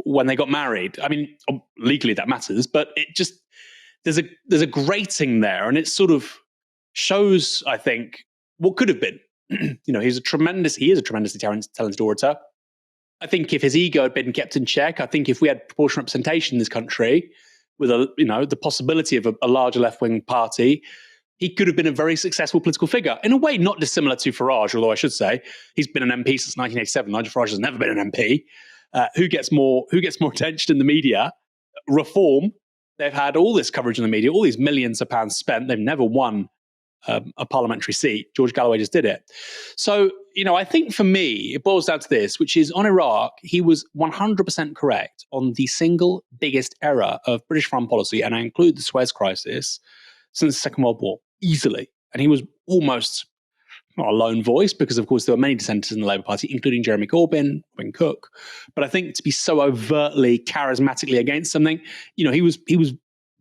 when they got married. I mean, legally that matters, but it just, there's a grating there, and it sort of shows, I think, what could have been. He is a tremendously talented orator. I think if his ego had been kept in check, I think if we had proportional representation in this country with the possibility of a larger left-wing party, he could have been a very successful political figure. In a way, not dissimilar to Farage, although I should say he's been an MP since 1987. Nigel Farage has never been an MP. Who gets more attention in the media? Reform. They've had all this coverage in the media, all these millions of pounds spent. They've never won a parliamentary seat. George Galloway just did it. So, I think for me, it boils down to this, which is on Iraq, he was 100% correct on the single biggest error of British foreign policy, and I include the Suez Crisis, since the Second World War, easily. And he was almost not a lone voice, because of course there were many dissenters in the Labour Party, including Jeremy Corbyn, Robin Cook. But I think to be so overtly charismatically against something, he was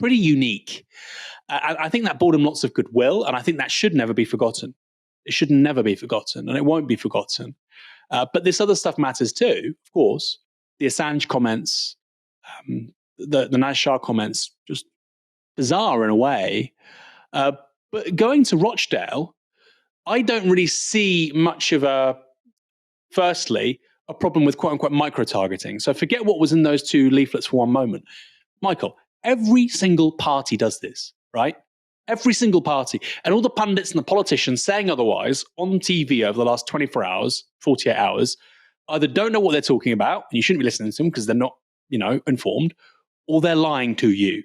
pretty unique. I think that brought him lots of goodwill, and I think that should never be forgotten. It should never be forgotten, and it won't be forgotten. But this other stuff matters too, of course. The Assange comments, the Naz Shah comments, just bizarre in a way. But going to Rochdale, I don't really see much of a problem with quote-unquote micro-targeting. So forget what was in those two leaflets for one moment. Michael, every single party does this, right? Every single party. And all the pundits and the politicians saying otherwise on TV over the last 24 hours, 48 hours, either don't know what they're talking about, and you shouldn't be listening to them because they're not, informed, or they're lying to you.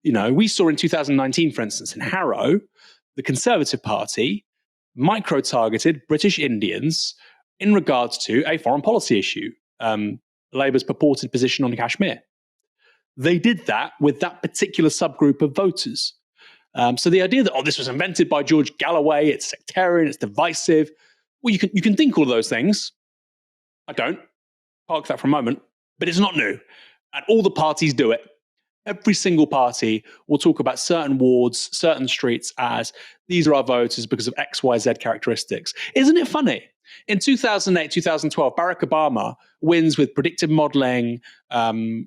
We saw in 2019, for instance, in Harrow, the Conservative Party micro-targeted British Indians in regards to a foreign policy issue, Labour's purported position on Kashmir. they did that with that particular subgroup of voters. So the idea that, this was invented by George Galloway, it's sectarian, it's divisive. Well, you can think all of those things. I don't. Park that for a moment. But it's not new. And all the parties do it. Every single party will talk about certain wards, certain streets as these are our voters because of X, Y, Z characteristics. Isn't it funny? In 2008, 2012, Barack Obama wins with predictive modeling,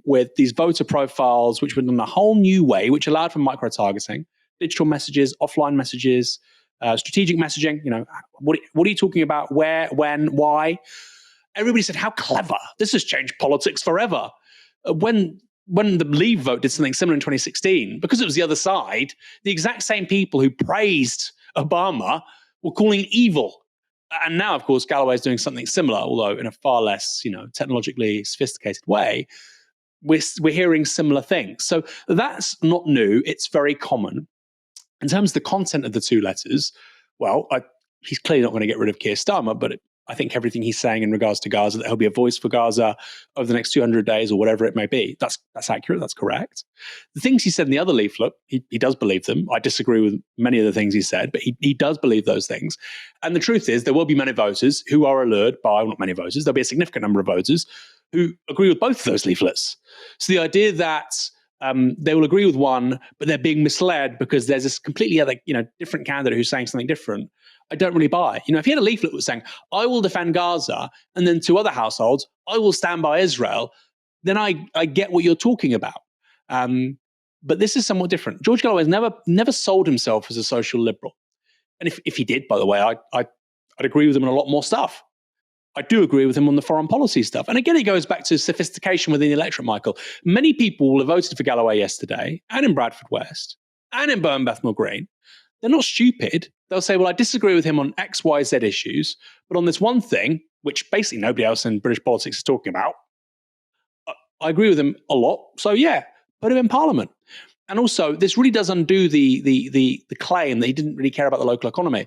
with these voter profiles, which were done in a whole new way, which allowed for micro-targeting, digital messages, offline messages, strategic messaging. What are you talking about? Where, when, why? Everybody said, how clever. This has changed politics forever. When the Leave vote did something similar in 2016, because it was the other side, the exact same people who praised Obama were calling it evil. And now, of course, Galloway is doing something similar, although in a far less, technologically sophisticated way. We're hearing similar things. So that's not new. It's very common. In terms of the content of the two letters, well, he's clearly not going to get rid of Keir Starmer, but I think everything he's saying in regards to Gaza, that he'll be a voice for Gaza over the next 200 days or whatever it may be, that's accurate, that's correct. The things he said in the other leaflet, he does believe them. I disagree with many of the things he said, but he does believe those things. And the truth is, there will be many voters who are allured by, not many voters, there'll be a significant number of voters who agree with both of those leaflets. So the idea that they will agree with one, but they're being misled because there's this completely other, different candidate who's saying something different, I don't really buy. If you had a leaflet that was saying, I will defend Gaza, and then to other households, I will stand by Israel, then I get what you're talking about. But this is somewhat different. George Galloway has never sold himself as a social liberal. And if he did, by the way, I'd agree with him on a lot more stuff. I do agree with him on the foreign policy stuff. And again, it goes back to sophistication within the electorate, Michael. Many people will have voted for Galloway yesterday, and in Bradford West, and in Burn Bethnal Green. They're not stupid. They'll say, well, I disagree with him on X, Y, Z issues, but on this one thing, which basically nobody else in British politics is talking about, I agree with him a lot. So yeah, put him in Parliament. And also, this really does undo the claim that he didn't really care about the local economy.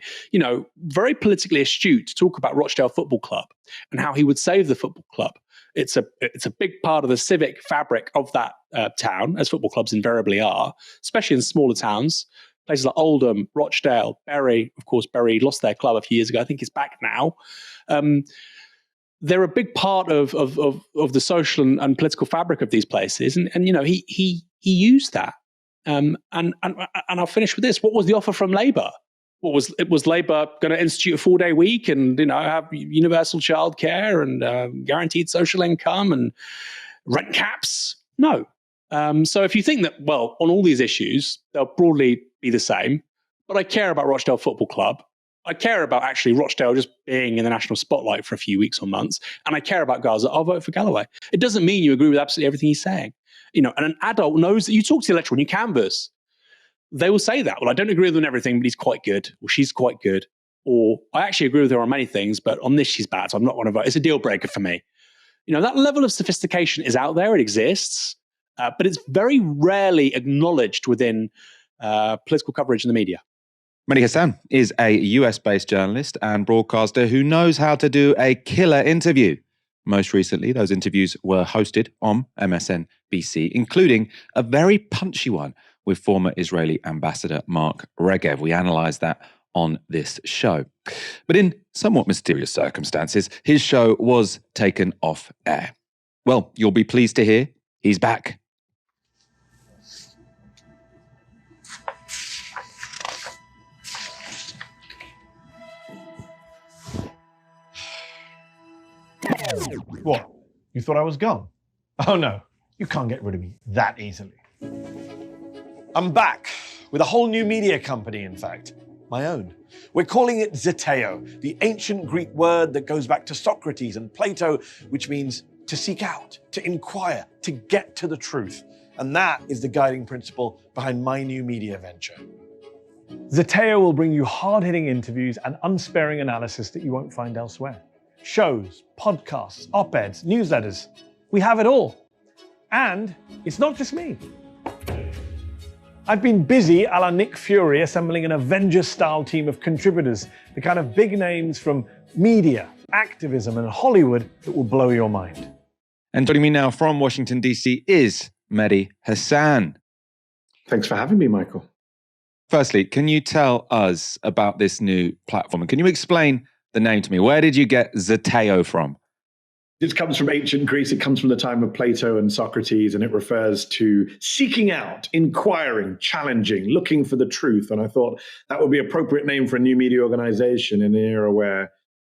Very politically astute to talk about Rochdale Football Club and how he would save the football club. It's a big part of the civic fabric of that town, as football clubs invariably are, especially in smaller towns. Places like Oldham, Rochdale, Bury. Of course, Bury lost their club a few years ago. I think it's back now. They're a big part of the social and political fabric of these places, and he used that. And I'll finish with this. What was the offer from Labour? Was Labour going to institute a 4-day week and have universal childcare and guaranteed social income and rent caps? No. So if you think that, well, on all these issues, they'll broadly be the same, but I care about Rochdale Football Club. I care about actually Rochdale just being in the national spotlight for a few weeks or months, and I care about Gaza. I'll vote for Galloway. It doesn't mean you agree with absolutely everything he's saying. And an adult knows that you talk to the electorate when you canvass. They will say that. Well, I don't agree with him on everything, but he's quite good, or she's quite good, or I actually agree with her on many things, but on this she's bad, so I'm not going to vote. It's a deal breaker for me. That level of sophistication is out there. It exists. But it's very rarely acknowledged within political coverage in the media. Mehdi Hasan is a US-based journalist and broadcaster who knows how to do a killer interview. Most recently, those interviews were hosted on MSNBC, including a very punchy one with former Israeli ambassador Mark Regev. We analysed that on this show. But in somewhat mysterious circumstances, his show was taken off air. Well, you'll be pleased to hear he's back. What? You thought I was gone? Oh no, you can't get rid of me that easily. I'm back with a whole new media company, in fact. My own. We're calling it Zeteo, the ancient Greek word that goes back to Socrates and Plato, which means to seek out, to inquire, to get to the truth. And that is the guiding principle behind my new media venture. Zeteo will bring you hard-hitting interviews and unsparing analysis that you won't find elsewhere. Shows, podcasts, op-eds, newsletters. We have it all. And it's not just me. I've been busy a la Nick Fury assembling an Avengers-style team of contributors, the kind of big names from media, activism, and Hollywood that will blow your mind. And joining me now from Washington, D.C. is Mehdi Hasan. Thanks for having me, Michael. Firstly, can you tell us about this new platform? And can you explain the name to me? Where did you get Zeteo from? This comes from ancient Greece. It comes from the time of Plato and Socrates, and it refers to seeking out, inquiring, challenging, looking for the truth. And I thought that would be an appropriate name for a new media organization in an era where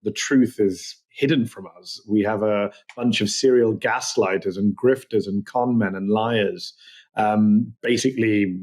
the truth is hidden from us. We have a bunch of serial gaslighters and grifters and con men and liars, basically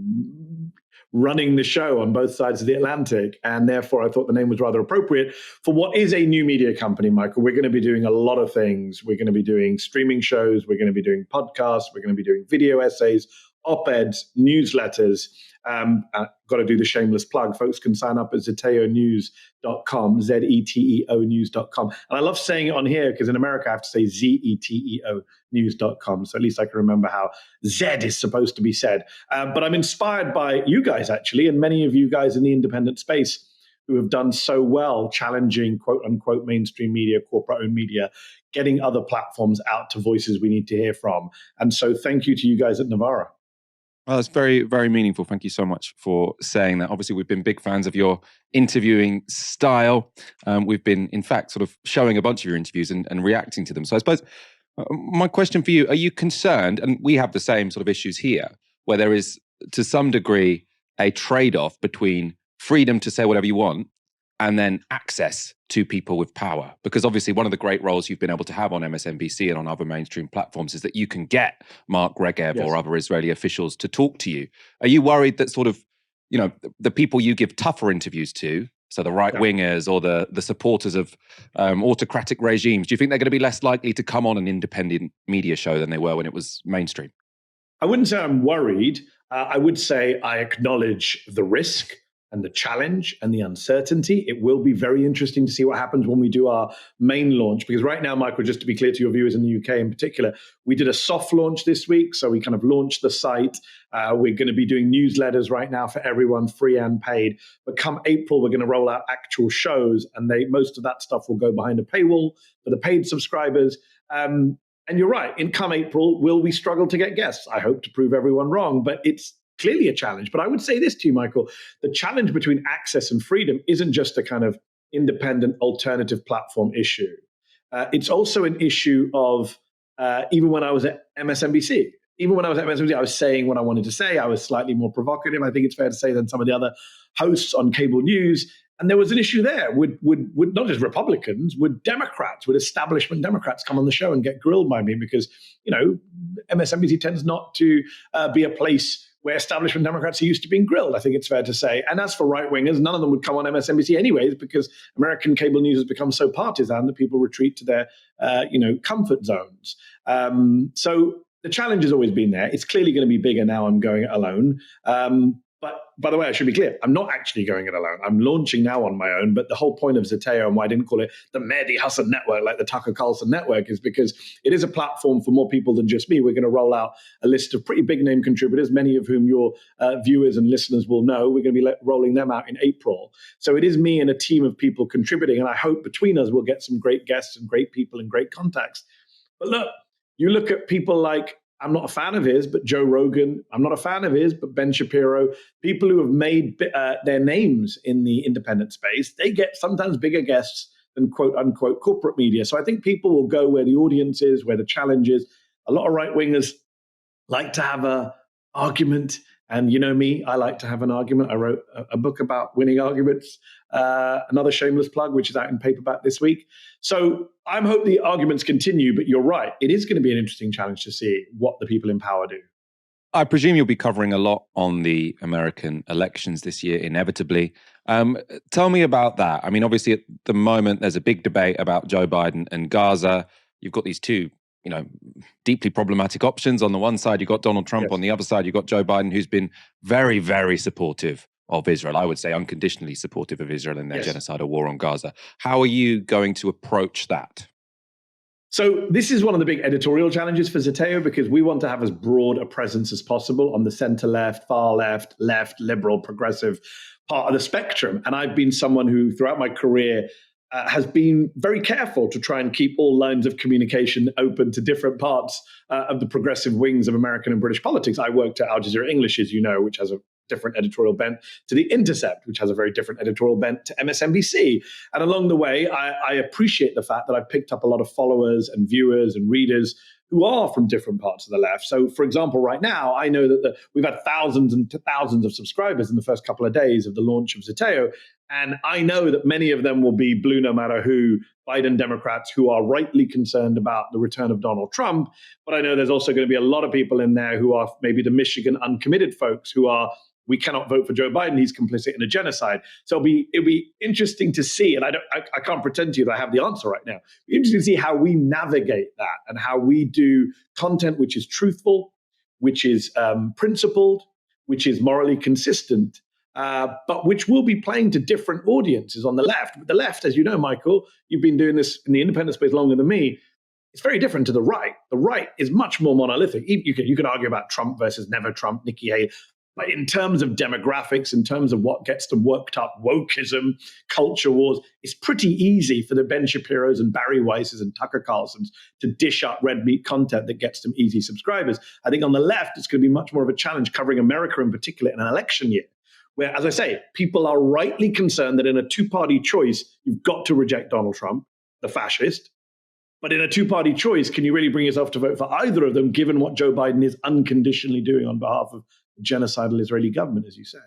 running the show on both sides of the Atlantic. And therefore, I thought the name was rather appropriate for what is a new media company, Michael. We're going to be doing a lot of things. We're going to be doing streaming shows. We're going to be doing podcasts. We're going to be doing video essays, op-eds, newsletters. I've got to do the shameless plug. Folks can sign up at zeteonews.com, Zeteo news.com. And I love saying it on here because in America I have to say Zeteo news.com. So at least I can remember how Z is supposed to be said. But I'm inspired by you guys, actually, and many of you guys in the independent space who have done so well challenging, quote unquote, mainstream media, corporate-owned media, getting other platforms out to voices we need to hear from. And so thank you to you guys at Novara. Well, that's very, very meaningful. Thank you so much for saying that. Obviously, we've been big fans of your interviewing style. We've been, in fact, sort of showing a bunch of your interviews and reacting to them. So I suppose my question for you, are you concerned, and we have the same sort of issues here, where there is, to some degree, a trade-off between freedom to say whatever you want and then access to people with power? Because obviously one of the great roles you've been able to have on MSNBC and on other mainstream platforms is that you can get Mark Regev or other Israeli officials to talk to you. Are you worried that sort of, you know, the people you give tougher interviews to, so the right-wingers or the supporters of autocratic regimes, do you think they're going to be less likely to come on an independent media show than they were when it was mainstream? I wouldn't say I'm worried. I would say I acknowledge the risk and the challenge and the uncertainty. It will be very interesting to see what happens when we do our main launch. Because right now, Michael, just to be clear to your viewers in the UK in particular, we did a soft launch this week. So we kind of launched the site. We're going to be doing newsletters right now for everyone, free and paid. But come April, we're going to roll out actual shows. And most of that stuff will go behind a paywall for the paid subscribers. And you're right, in come April, will we struggle to get guests? I hope to prove everyone wrong, but it's clearly a challenge. But I would say this to you, Michael, the challenge between access and freedom isn't just a kind of independent alternative platform issue. It's also an issue of, even when I was at MSNBC, I was saying what I wanted to say. I was slightly more provocative, I think it's fair to say, than some of the other hosts on cable news. And there was an issue there. Would not just Republicans, would Democrats, would establishment Democrats come on the show and get grilled by me? Because, you know, MSNBC tends not to be a place where establishment Democrats are used to being grilled, I think it's fair to say. And as for right-wingers, none of them would come on MSNBC anyways, because American cable news has become so partisan that people retreat to their, comfort zones. So the challenge has always been there. It's clearly going to be bigger now. I'm going it alone. But by the way, I should be clear, I'm not actually going it alone. I'm launching now on my own. But the whole point of Zeteo and why I didn't call it the Mehdi Hasan network, like the Tucker Carlson network, is because it is a platform for more people than just me. We're going to roll out a list of pretty big name contributors, many of whom your viewers and listeners will know. We're going to be rolling them out in April. So it is me and a team of people contributing. And I hope between us, we'll get some great guests and great people and great contacts. But look, you look at people like, I'm not a fan of his, but Joe Rogan. I'm not a fan of his, but Ben Shapiro. People who have made their names in the independent space, they get sometimes bigger guests than quote unquote corporate media. So I think people will go where the audience is, where the challenge is. A lot of right wingers like to have an argument. And you know me, I like to have an argument. I wrote a book about winning arguments, another shameless plug, which is out in paperback this week. So I hope the arguments continue, but you're right. It is going to be an interesting challenge to see what the people in power do. I presume you'll be covering a lot on the American elections this year, inevitably. Tell me about that. I mean, obviously, at the moment, there's a big debate about Joe Biden and Gaza. You've got these two, deeply problematic options. On the one side, you've got Donald Trump. Yes. On the other side, you've got Joe Biden, who's been very, very supportive of Israel. I would say unconditionally supportive of Israel in their genocidal war on Gaza. How are you going to approach that? So this is one of the big editorial challenges for Zeteo, because we want to have as broad a presence as possible on the center left, far left, liberal, progressive part of the spectrum. And I've been someone who, throughout my career, has been very careful to try and keep all lines of communication open to different parts of the progressive wings of American and British politics. I worked at Al Jazeera English, as you know, which has a different editorial bent, to The Intercept, which has a very different editorial bent, to MSNBC. And along the way, I appreciate the fact that I've picked up a lot of followers and viewers and readers who are from different parts of the left. So, for example, right now, I know that we've had thousands and thousands of subscribers in the first couple of days of the launch of Zeteo. And I know that many of them will be blue no matter who, Biden Democrats who are rightly concerned about the return of Donald Trump. But I know there's also going to be a lot of people in there who are maybe the Michigan uncommitted folks who are, we cannot vote for Joe Biden, he's complicit in a genocide. So it'll be interesting to see, and I can't pretend to you that I have the answer right now. It'll be interesting to see how we navigate that and how we do content which is truthful, which is principled, which is morally consistent, but which will be playing to different audiences on the left. But the left, as you know, Michael, you've been doing this in the independent space longer than me, it's very different to the right. The right is much more monolithic. You can argue about Trump versus never Trump, Nikki Haley. But in terms of demographics, in terms of what gets them worked up, wokeism, culture wars, it's pretty easy for the Ben Shapiros and Barry Weisses and Tucker Carlsons to dish up red meat content that gets them easy subscribers. I think on the left, it's going to be much more of a challenge covering America in particular in an election year, where, as I say, people are rightly concerned that in a two-party choice, you've got to reject Donald Trump, the fascist. But in a two-party choice, can you really bring yourself to vote for either of them, given what Joe Biden is unconditionally doing on behalf of the genocidal Israeli government, as you say?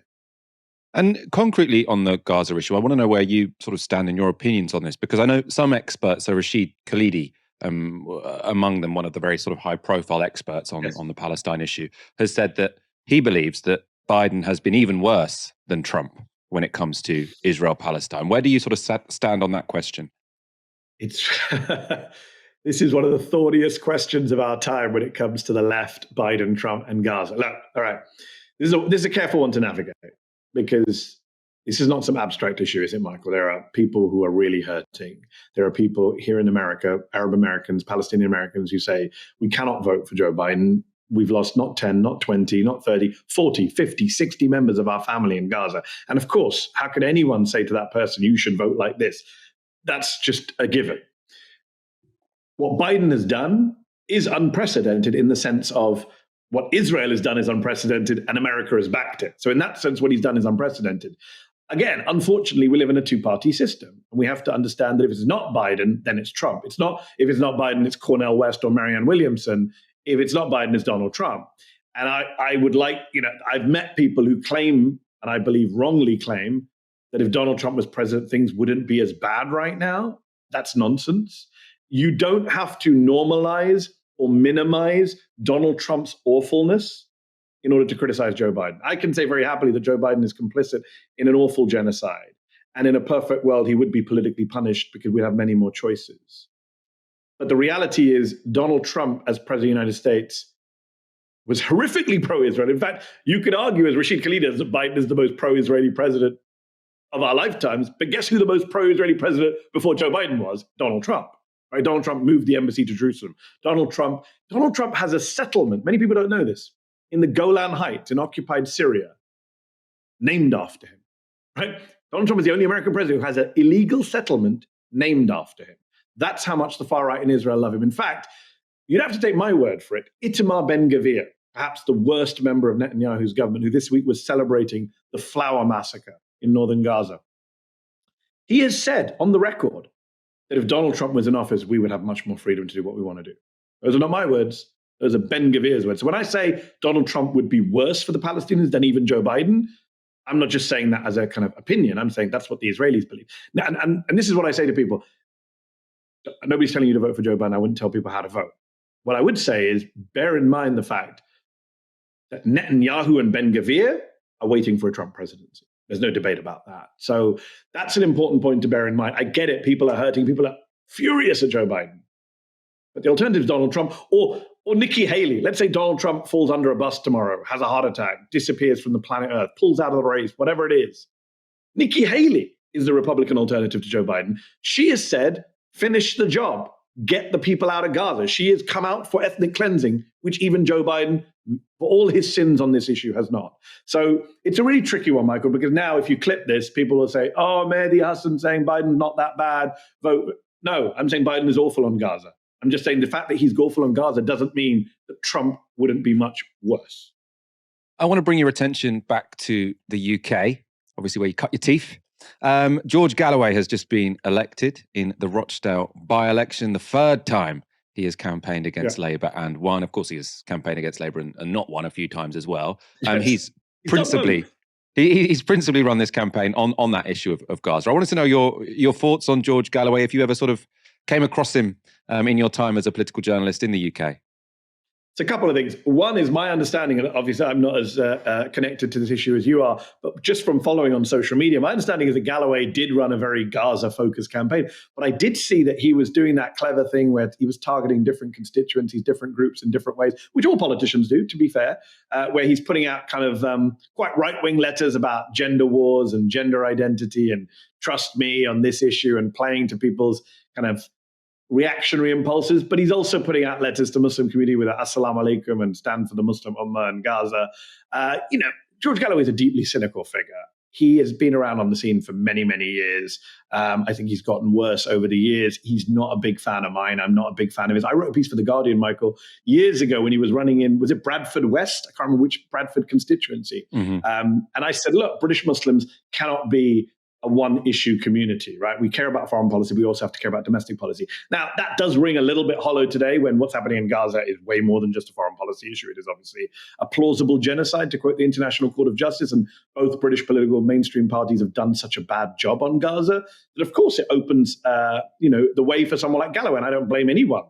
And concretely on the Gaza issue, I want to know where you sort of stand in your opinions on this, because I know some experts, so Rashid Khalidi, among them one of the very sort of high-profile experts on the Palestine issue, has said that he believes that Biden has been even worse than Trump when it comes to Israel-Palestine. Where do you sort of stand on that question? This is one of the thorniest questions of our time when it comes to the left, Biden, Trump, and Gaza. Look, all right, this is a careful one to navigate, because this is not some abstract issue, is it, Michael? There are people who are really hurting. There are people here in America, Arab Americans, Palestinian Americans, who say, we cannot vote for Joe Biden. We've lost not 10, not 20, not 30, 40, 50, 60 members of our family in Gaza. And of course, how could anyone say to that person, you should vote like this? That's just a given. What Biden has done is unprecedented in the sense of what Israel has done is unprecedented and America has backed it. So in that sense, what he's done is unprecedented. Again, unfortunately, we live in a two-party system. And we have to understand that if it's not Biden, then it's Trump. If it's not Biden, it's Cornel West or Marianne Williamson. If it's not Biden, it's Donald Trump. And I would like, I've met people who claim, and I believe wrongly claim, that if Donald Trump was president, things wouldn't be as bad right now. That's nonsense. You don't have to normalize or minimize Donald Trump's awfulness in order to criticize Joe Biden. I can say very happily that Joe Biden is complicit in an awful genocide. And in a perfect world, he would be politically punished because we have many more choices. But the reality is Donald Trump, as president of the United States, was horrifically pro-Israel. In fact, you could argue, as Rashid Khalidi does, that Biden is the most pro-Israeli president of our lifetimes. But guess who the most pro-Israeli president before Joe Biden was? Donald Trump. Right? Donald Trump moved the embassy to Jerusalem. Donald Trump has a settlement. Many people don't know this. In the Golan Heights in occupied Syria, named after him. Right? Donald Trump is the only American president who has an illegal settlement named after him. That's how much the far right in Israel love him. In fact, you'd have to take my word for it. Itamar Ben-Gvir, perhaps the worst member of Netanyahu's government, who this week was celebrating the Flower Massacre in northern Gaza. He has said on the record that if Donald Trump was in office, we would have much more freedom to do what we want to do. Those are not my words. Those are Ben-Gvir's words. So when I say Donald Trump would be worse for the Palestinians than even Joe Biden, I'm not just saying that as a kind of opinion. I'm saying that's what the Israelis believe. Now, and this is what I say to people. Nobody's telling you to vote for Joe Biden. I wouldn't tell people how to vote. What I would say is bear in mind the fact that Netanyahu and Ben-Gvir are waiting for a Trump presidency. There's no debate about that. So that's an important point to bear in mind. I get it. People are hurting. People are furious at Joe Biden. But the alternative is Donald Trump or Nikki Haley. Let's say Donald Trump falls under a bus tomorrow, has a heart attack, disappears from the planet Earth, pulls out of the race, whatever it is. Nikki Haley is the Republican alternative to Joe Biden. She has said, finish the job. get the people out of Gaza. She has come out for ethnic cleansing, which even Joe Biden, for all his sins on this issue, has not. So it's a really tricky one, Michael, because now if you clip this, people will say, oh, Mehdi Hasan saying Biden's not that bad. Vote. No, I'm saying Biden is awful on Gaza. I'm just saying the fact that he's awful on Gaza doesn't mean that Trump wouldn't be much worse. I want to bring your attention back to the UK, obviously where you cut your teeth. George Galloway has just been elected in the Rochdale by-election, the third time he has campaigned against Labour and won. Of course, he has campaigned against Labour and not won a few times as well. He's principally run this campaign on that issue of Gaza. I wanted to know your thoughts on George Galloway, if you ever sort of came across him in your time as a political journalist in the UK. It's a couple of things. One is my understanding, and obviously I'm not as connected to this issue as you are, but just from following on social media, my understanding is that Galloway did run a very Gaza-focused campaign. But I did see that he was doing that clever thing where he was targeting different constituencies, different groups in different ways, which all politicians do, to be fair, where he's putting out kind of quite right-wing letters about gender wars and gender identity and trust me on this issue and playing to people's kind of reactionary impulses, but he's also putting out letters to Muslim community with Assalamu alaikum and stand for the Muslim Ummah and Gaza. George Galloway is a deeply cynical figure. He has been around on the scene for many, many years. I think he's gotten worse over the years. He's not a big fan of mine. I'm not a big fan of his. I wrote a piece for The Guardian, Michael, years ago when he was running in, was it Bradford West? I can't remember which Bradford constituency. Mm-hmm. And I said, look, British Muslims cannot be a one-issue community, right? We care about foreign policy. We also have to care about domestic policy. Now, that does ring a little bit hollow today when what's happening in Gaza is way more than just a foreign policy issue. It is obviously a plausible genocide, to quote the International Court of Justice, and both British political mainstream parties have done such a bad job on Gaza that, of course, it opens the way for someone like Galloway. And I don't blame anyone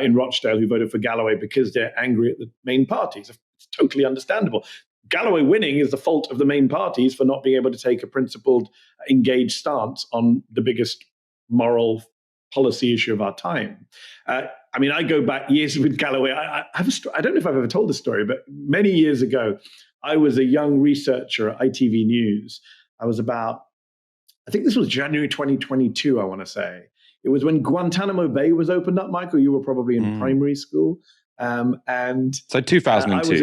in Rochdale who voted for Galloway because they're angry at the main parties. It's totally understandable. Galloway winning is the fault of the main parties for not being able to take a principled, engaged stance on the biggest moral policy issue of our time. I go back years with Galloway. I don't know if I've ever told this story, but many years ago, I was a young researcher at ITV News. I think this was January 2022, I want to say. It was when Guantanamo Bay was opened up, Michael. You were probably in primary school. So 2002. I was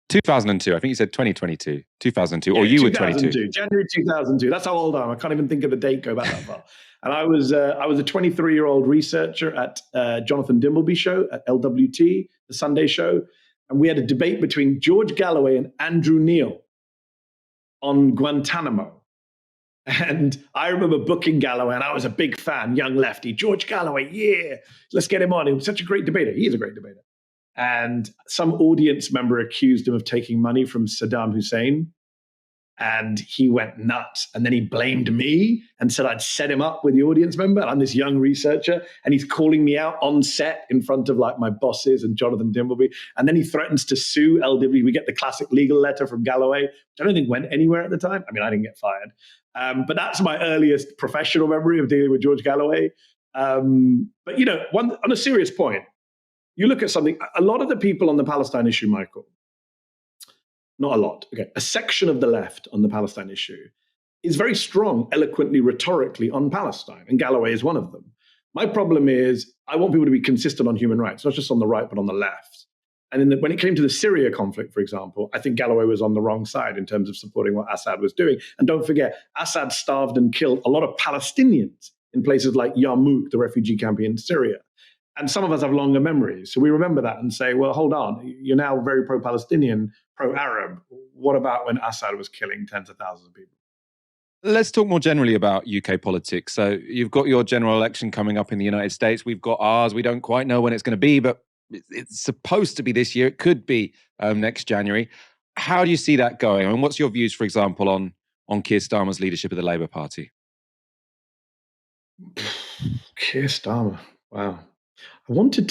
2002. I think you said 2022. 2002, or you were 22. January 2002. That's how old I am. I can't even think of the date. Go back that far. And I was a 23-year-old researcher at Jonathan Dimbleby's show at LWT, the Sunday show, and we had a debate between George Galloway and Andrew Neil on Guantanamo. And I remember booking Galloway, and I was a big fan, young lefty. George Galloway, yeah, let's get him on. He was such a great debater. He is a great debater. And some audience member accused him of taking money from Saddam Hussein. And he went nuts. And then he blamed me and said I'd set him up with the audience member. I'm this young researcher. And he's calling me out on set in front of like my bosses and Jonathan Dimbleby. And then he threatens to sue LW. We get the classic legal letter from Galloway, which I don't think went anywhere at the time. I mean, I didn't get fired. But that's my earliest professional memory of dealing with George Galloway. But, on a serious point, you look at something, a lot of the people on the Palestine issue, Michael, not a lot, okay, a section of the left on the Palestine issue is very strong, eloquently, rhetorically on Palestine, and Galloway is one of them. My problem is I want people to be consistent on human rights, not just on the right, but on the left. And when it came to the Syria conflict, for example, I think Galloway was on the wrong side in terms of supporting what Assad was doing. And don't forget, Assad starved and killed a lot of Palestinians in places like Yarmouk, the refugee camp in Syria. And some of us have longer memories. So we remember that and say, well, hold on, you're now very pro-Palestinian, pro-Arab. What about when Assad was killing tens of thousands of people? Let's talk more generally about UK politics. So you've got your general election coming up in the United States. We've got ours. We don't quite know when it's going to be, but it's supposed to be this year. It could be next January. How do you see that going? I mean, what's your views, for example, on Keir Starmer's leadership of the Labour Party? Keir Starmer, wow. I wanted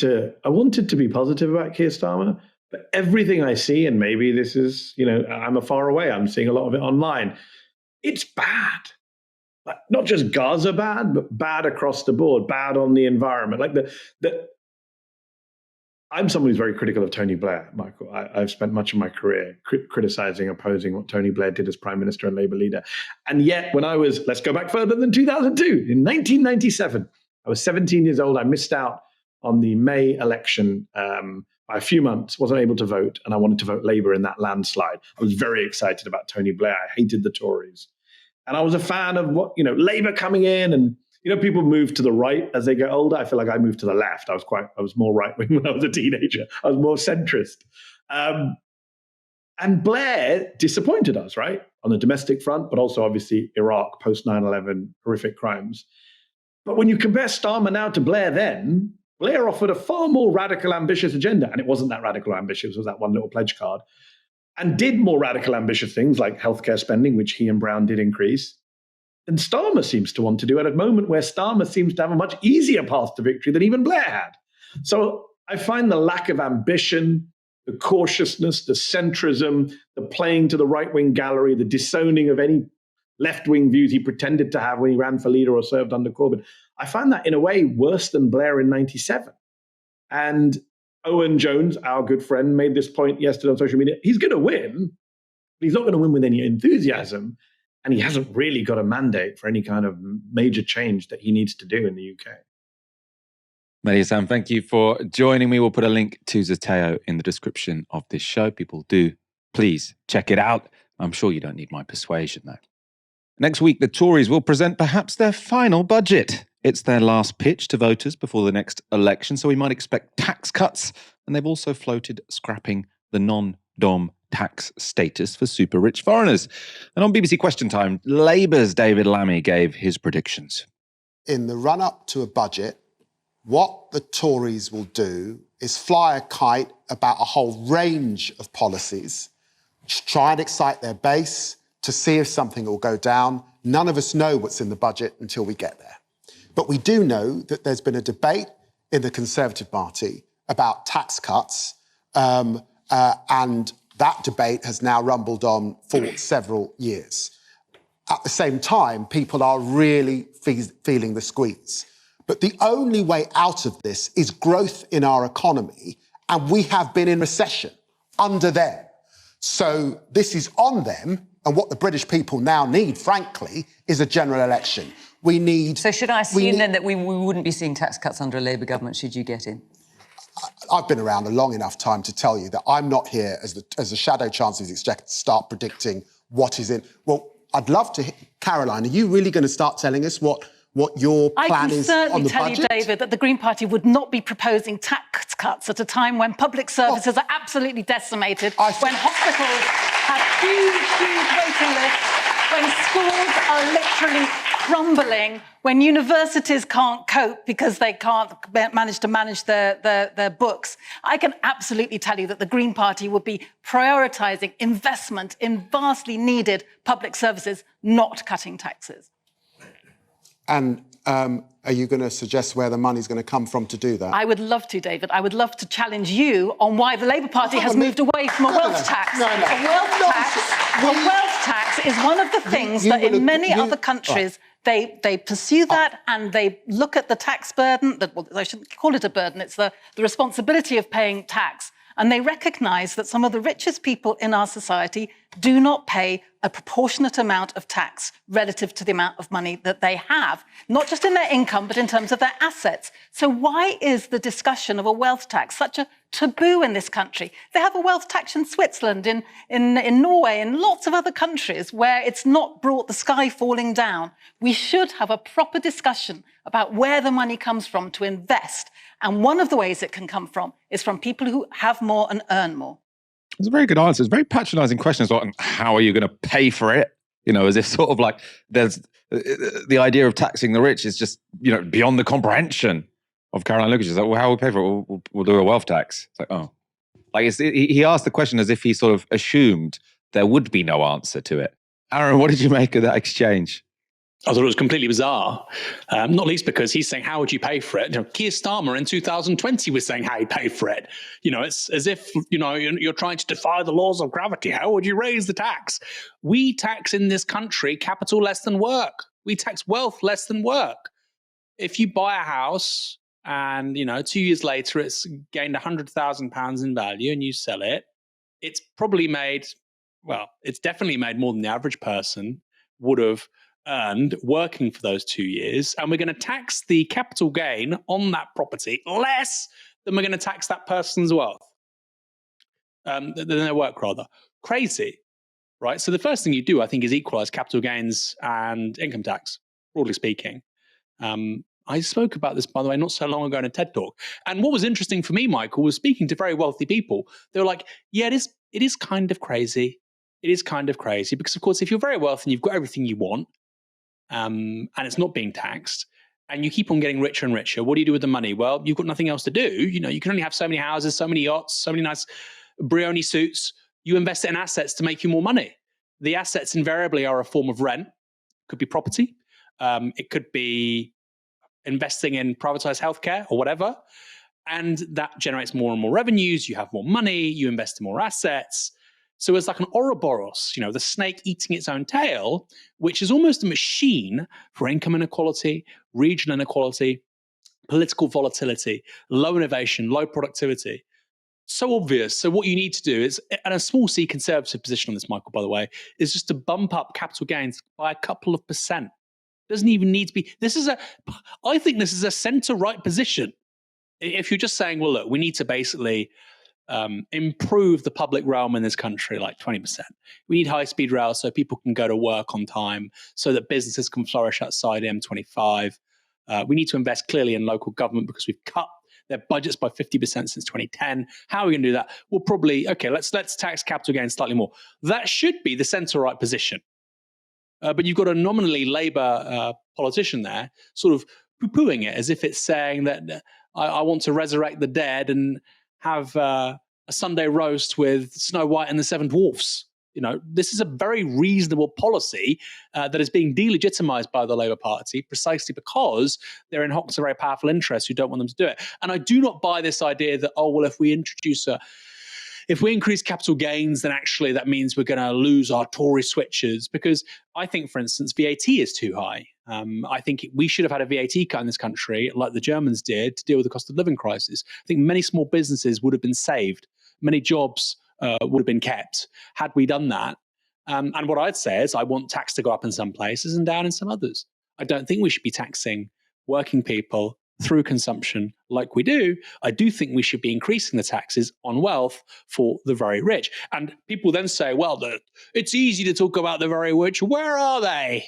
to be positive about Keir Starmer, but everything I see, and maybe this is, I'm far away. I'm seeing a lot of it online. It's bad. Like, not just Gaza bad, but bad across the board, bad on the environment. Like I'm someone who's very critical of Tony Blair, Michael. I've spent much of my career criticizing, opposing what Tony Blair did as Prime Minister and Labour leader. And yet, when let's go back further than 2002, in 1997, I was 17 years old. I missed out on the May election by a few months, wasn't able to vote, and I wanted to vote Labour in that landslide. I was very excited about Tony Blair. I hated the Tories. And I was a fan of Labour coming in, and people move to the right as they get older. I feel like I moved to the left. I was more right wing when I was a teenager. I was more centrist. And Blair disappointed us, right? On the domestic front, but also obviously Iraq, post 9/11, horrific crimes. But when you compare Starmer now to Blair then, Blair offered a far more radical, ambitious agenda. And it wasn't that radical ambitious, it was that one little pledge card. And did more radical, ambitious things like healthcare spending, which he and Brown did increase. And Starmer seems to want to do at a moment where Starmer seems to have a much easier path to victory than even Blair had. So I find the lack of ambition, the cautiousness, the centrism, the playing to the right-wing gallery, the disowning of any left-wing views he pretended to have when he ran for leader or served under Corbyn. I find that in a way worse than Blair in 97. And Owen Jones, our good friend, made this point yesterday on social media. He's going to win, but he's not going to win with any enthusiasm. And he hasn't really got a mandate for any kind of major change that he needs to do in the UK. Mehdi Hasan, thank you for joining me. We'll put a link to Zeteo in the description of this show. People do, please check it out. I'm sure you don't need my persuasion, though. Next week, the Tories will present perhaps their final budget. It's their last pitch to voters before the next election, so we might expect tax cuts. And they've also floated scrapping the non-dom tax status for super rich foreigners. And on BBC Question Time, Labour's David Lammy gave his predictions. In the run-up to a budget, what the Tories will do is fly a kite about a whole range of policies, try and excite their base to see if something will go down. None of us know what's in the budget until we get there. But we do know that there's been a debate in the Conservative Party about tax cuts, and that debate has now rumbled on for several years. At the same time, people are really feeling the squeeze. But the only way out of this is growth in our economy, and we have been in recession under them. So this is on them, and what the British people now need, frankly, is a general election. We need... So should I assume then that we wouldn't be seeing tax cuts under a Labour government should you get in? I've been around a long enough time to tell you that I'm not here as the Shadow Chancellor of the Exchequer to start predicting what is in... Well, I'd love to... Caroline, are you really going to start telling us what your plan is on the budget? I can certainly tell you, David, that the Green Party would not be proposing tax cuts at a time when public services are absolutely decimated, when hospitals have huge waiting lists, when schools are literally crumbling, when universities can't cope because they can't manage to manage their books. I can absolutely tell you that the Green Party would be prioritising investment in vastly needed public services, not cutting taxes. And are you going to suggest where the money's going to come from to do that? I would love to, David. I would love to challenge you on why the Labour Party has moved away from a wealth tax. A wealth tax is one of the things that in many other countries they pursue that and they look at the tax burden. Well, I shouldn't call it a burden. It's the responsibility of paying tax. And they recognise that some of the richest people in our society do not pay a proportionate amount of tax relative to the amount of money that they have, not just in their income, but in terms of their assets. So why is the discussion of a wealth tax such a taboo in this country? They have a wealth tax in Switzerland, in Norway, and lots of other countries where it's not brought the sky falling down. We should have a proper discussion about where the money comes from to invest. And one of the ways it can come from is from people who have more and earn more. It's a very good answer. It's a very patronising question as well. How are you going to pay for it? As if sort of like there's the idea of taxing the rich is just, beyond the comprehension of Caroline Lucas. Like, well, how will we pay for it? We'll do a wealth tax. It's like, oh. Like he asked the question as if he sort of assumed there would be no answer to it. Aaron, what did you make of that exchange? I thought it was completely bizarre, not least because he's saying, how would you pay for it? Keir Starmer in 2020 was saying how he'd pay for it. It's as if, you're trying to defy the laws of gravity. How would you raise the tax? We tax in this country capital less than work. We tax wealth less than work. If you buy a house and, 2 years later it's gained £100,000 in value and you sell it, it's probably made, it's definitely made more than the average person would have earned working for those 2 years, and we're going to tax the capital gain on that property less than we're going to tax that person's wealth, than their work, rather. Crazy, right? So the first thing you do, I think, is equalise capital gains and income tax, broadly speaking. I spoke about this, by the way, not so long ago in a TED Talk. And what was interesting for me, Michael, was speaking to very wealthy people. They were like, yeah, it is kind of crazy. It is kind of crazy because, of course, if you're very wealthy and you've got everything you want, and it's not being taxed, and you keep on getting richer and richer, what do you do with the money? Well, you've got nothing else to do. You know, you can only have so many houses, so many yachts, so many nice Brioni suits. You invest it in assets to make you more money. The assets invariably are a form of rent. Could be property. It could be investing in privatized healthcare or whatever. And that generates more and more revenues. You have more money. You invest in more assets. So it's like an Ouroboros, you know, the snake eating its own tail, which is almost a machine for income inequality, regional inequality, political volatility, low innovation, low productivity. So obvious. So what you need to do is, and a small c conservative position on this, Michael, by the way, is just to bump up capital gains by a couple of percent. Doesn't even need to be. I think this is a centre-right position. If you're just saying, well, look, we need to basically improve the public realm in this country, like 20%. We need high-speed rail so people can go to work on time, so that businesses can flourish outside M25. We need to invest clearly in local government because we've cut their budgets by 50% since 2010. How are we going to do that? Well, probably, okay, let's tax capital gains slightly more. That should be the centre-right position. But you've got a nominally Labour politician there sort of poo-pooing it as if it's saying that I want to resurrect the dead and have a Sunday roast with Snow White and the Seven Dwarfs. You know, this is a very reasonable policy that is being delegitimized by the Labour Party precisely because they're in hocks of very powerful interests who don't want them to do it. And I do not buy this idea that, oh, well, if we increase capital gains, then actually that means we're going to lose our Tory switchers. Because I think, for instance, VAT is too high. I think we should have had a VAT cut in this country, like the Germans did, to deal with the cost of living crisis. I think many small businesses would have been saved. Many jobs would have been kept had we done that. And what I'd say is I want tax to go up in some places and down in some others. I don't think we should be taxing working people through consumption like we do. I do think we should be increasing the taxes on wealth for the very rich. And people then say, well, it's easy to talk about the very rich. Where are they?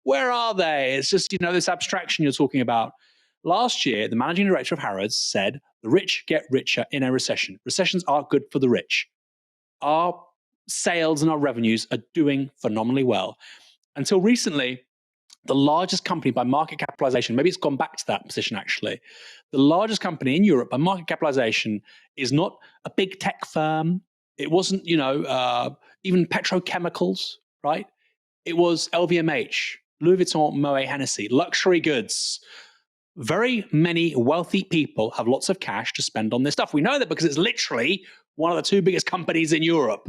Where are they? It's just, you know, this abstraction you're talking about. Last year, the managing director of Harrods said the rich get richer in a recession. Recessions are good for the rich. Our sales and our revenues are doing phenomenally well. Until recently, the largest company by market capitalization, maybe it's gone back to that position actually, the largest company in Europe by market capitalization is not a big tech firm. It wasn't, you know, even petrochemicals, right? It was LVMH, Louis Vuitton, Moet Hennessy, luxury goods. Very many wealthy people have lots of cash to spend on this stuff. We know that because it's literally one of the two biggest companies in Europe.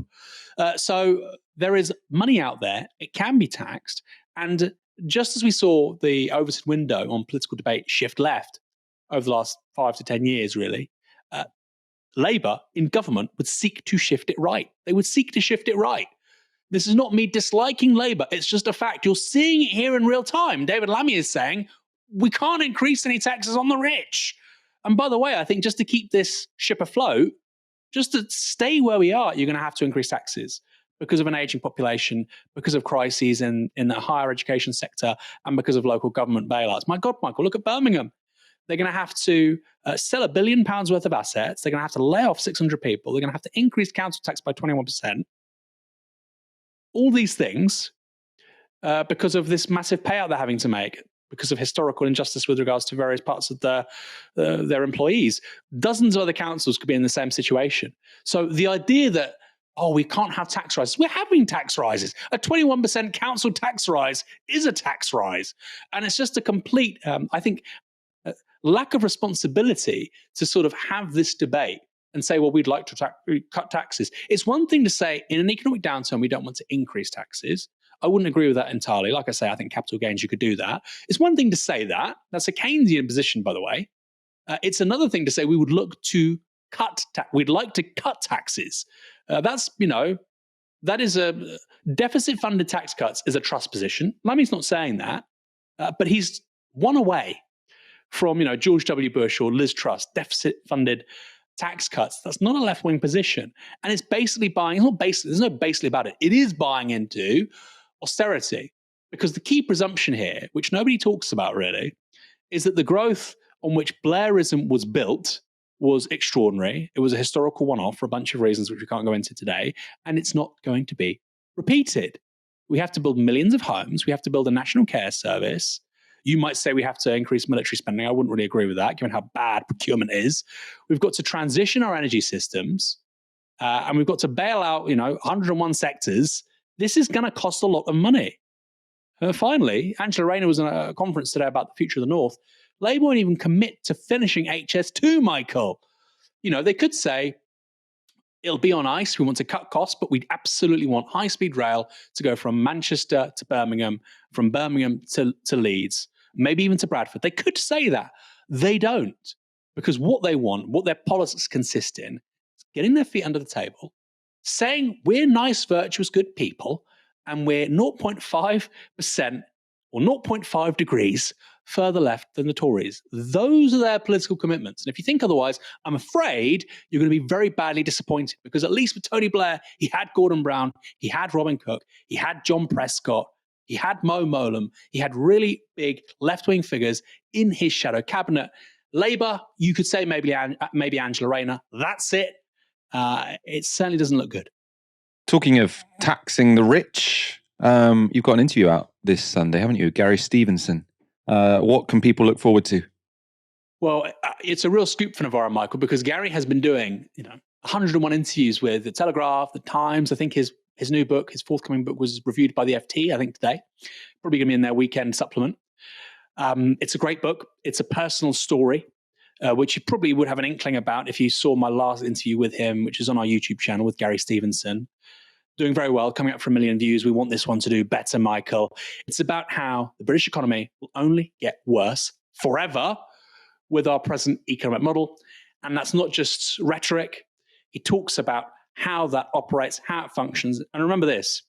So there is money out there. It can be taxed. And just as we saw the Overton window on political debate shift left over the last 5 to 10 years, really, Labour in government would seek to shift it right. They would seek to shift it right. This is not me disliking Labour. It's just a fact. You're seeing it here in real time. David Lammy is saying, we can't increase any taxes on the rich. And by the way, I think just to keep this ship afloat, just to stay where we are, you're going to have to increase taxes because of an aging population, because of crises in the higher education sector, and because of local government bailouts. My God, Michael, look at Birmingham. They're going to have to sell £1 billion worth of assets. They're going to have to lay off 600 people. They're going to have to increase council tax by 21%. All these things because of this massive payout they're having to make, because of historical injustice with regards to various parts of their employees. Dozens of other councils could be in the same situation. So the idea that, oh, we can't have tax rises. We're having tax rises. A 21% council tax rise is a tax rise. And it's just a complete, I think, lack of responsibility to sort of have this debate and say, well, we'd like to cut taxes. It's one thing to say, in an economic downturn, we don't want to increase taxes. I wouldn't agree with that entirely. Like I say, I think capital gains, you could do that. It's one thing to say that. That's a Keynesian position, by the way. It's another thing to say we would look to we'd like to cut taxes. That's, you know, that is Deficit-funded tax cuts is a trust position. Lammy's not saying that, but he's one away from, George W. Bush or Liz Truss, deficit-funded tax cuts. That's not a left-wing position. And it's basically there's no basically about it. It is buying into austerity, because the key presumption here, which nobody talks about really, is that the growth on which Blairism was built was extraordinary. It was a historical one-off for a bunch of reasons which we can't go into today, and it's not going to be repeated. We have to build millions of homes. We have to build a national care service. You might say we have to increase military spending. I wouldn't really agree with that, given how bad procurement is. We've got to transition our energy systems, and we've got to bail out, 101 sectors. This is going to cost a lot of money. Finally, Angela Rayner was in a conference today about the future of the North. Labour won't even commit to finishing HS2, Michael. They could say, it'll be on ice. We want to cut costs, but we absolutely want high-speed rail to go from Manchester to Birmingham, from Birmingham to Leeds, maybe even to Bradford. They could say that. They don't, because what they want, what their politics consist in, is getting their feet under the table, saying we're nice, virtuous, good people, and we're 0.5% or 0.5 degrees further left than the Tories. Those are their political commitments. And if you think otherwise, I'm afraid you're going to be very badly disappointed, because at least with Tony Blair, he had Gordon Brown, he had Robin Cook, he had John Prescott, he had Mo Mowlam, he had really big left-wing figures in his shadow cabinet. Labour, you could say maybe Angela Rayner. That's it. It certainly doesn't look good. Talking of taxing the rich, you've got an interview out this Sunday, haven't you? Gary Stevenson. What can people look forward to? Well, it's a real scoop for Novara, Michael, because Gary has been doing 101 interviews with The Telegraph, The Times. I think his new book, his forthcoming book, was reviewed by the FT, I think today. Probably going to be in their weekend supplement. It's a great book. It's a personal story, which you probably would have an inkling about if you saw my last interview with him, which is on our YouTube channel with Gary Stevenson. Doing very well, coming up for 1 million views. We want this one to do better, Michael. It's about how the British economy will only get worse forever with our present economic model. And that's not just rhetoric. He talks about how that operates, how it functions. And remember this,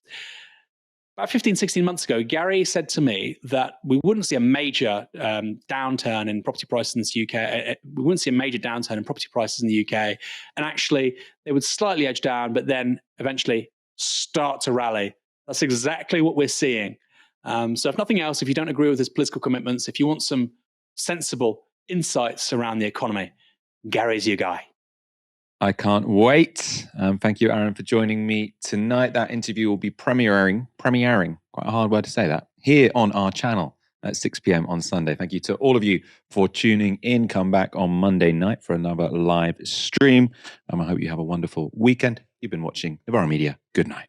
about 15, 16 months ago, Gary said to me that we wouldn't see a major downturn in property prices in the UK. We wouldn't see a major downturn in property prices in the UK. And actually, they would slightly edge down, but then eventually start to rally. That's exactly what we're seeing. So if nothing else, if you don't agree with his political commitments, if you want some sensible insights around the economy, Gary's your guy. I can't wait. Thank you, Aaron, for joining me tonight. That interview will be premiering, quite a hard word to say that, here on our channel at 6 p.m. on Sunday. Thank you to all of you for tuning in. Come back on Monday night for another live stream. I hope you have a wonderful weekend. You've been watching Novara Media. Good night.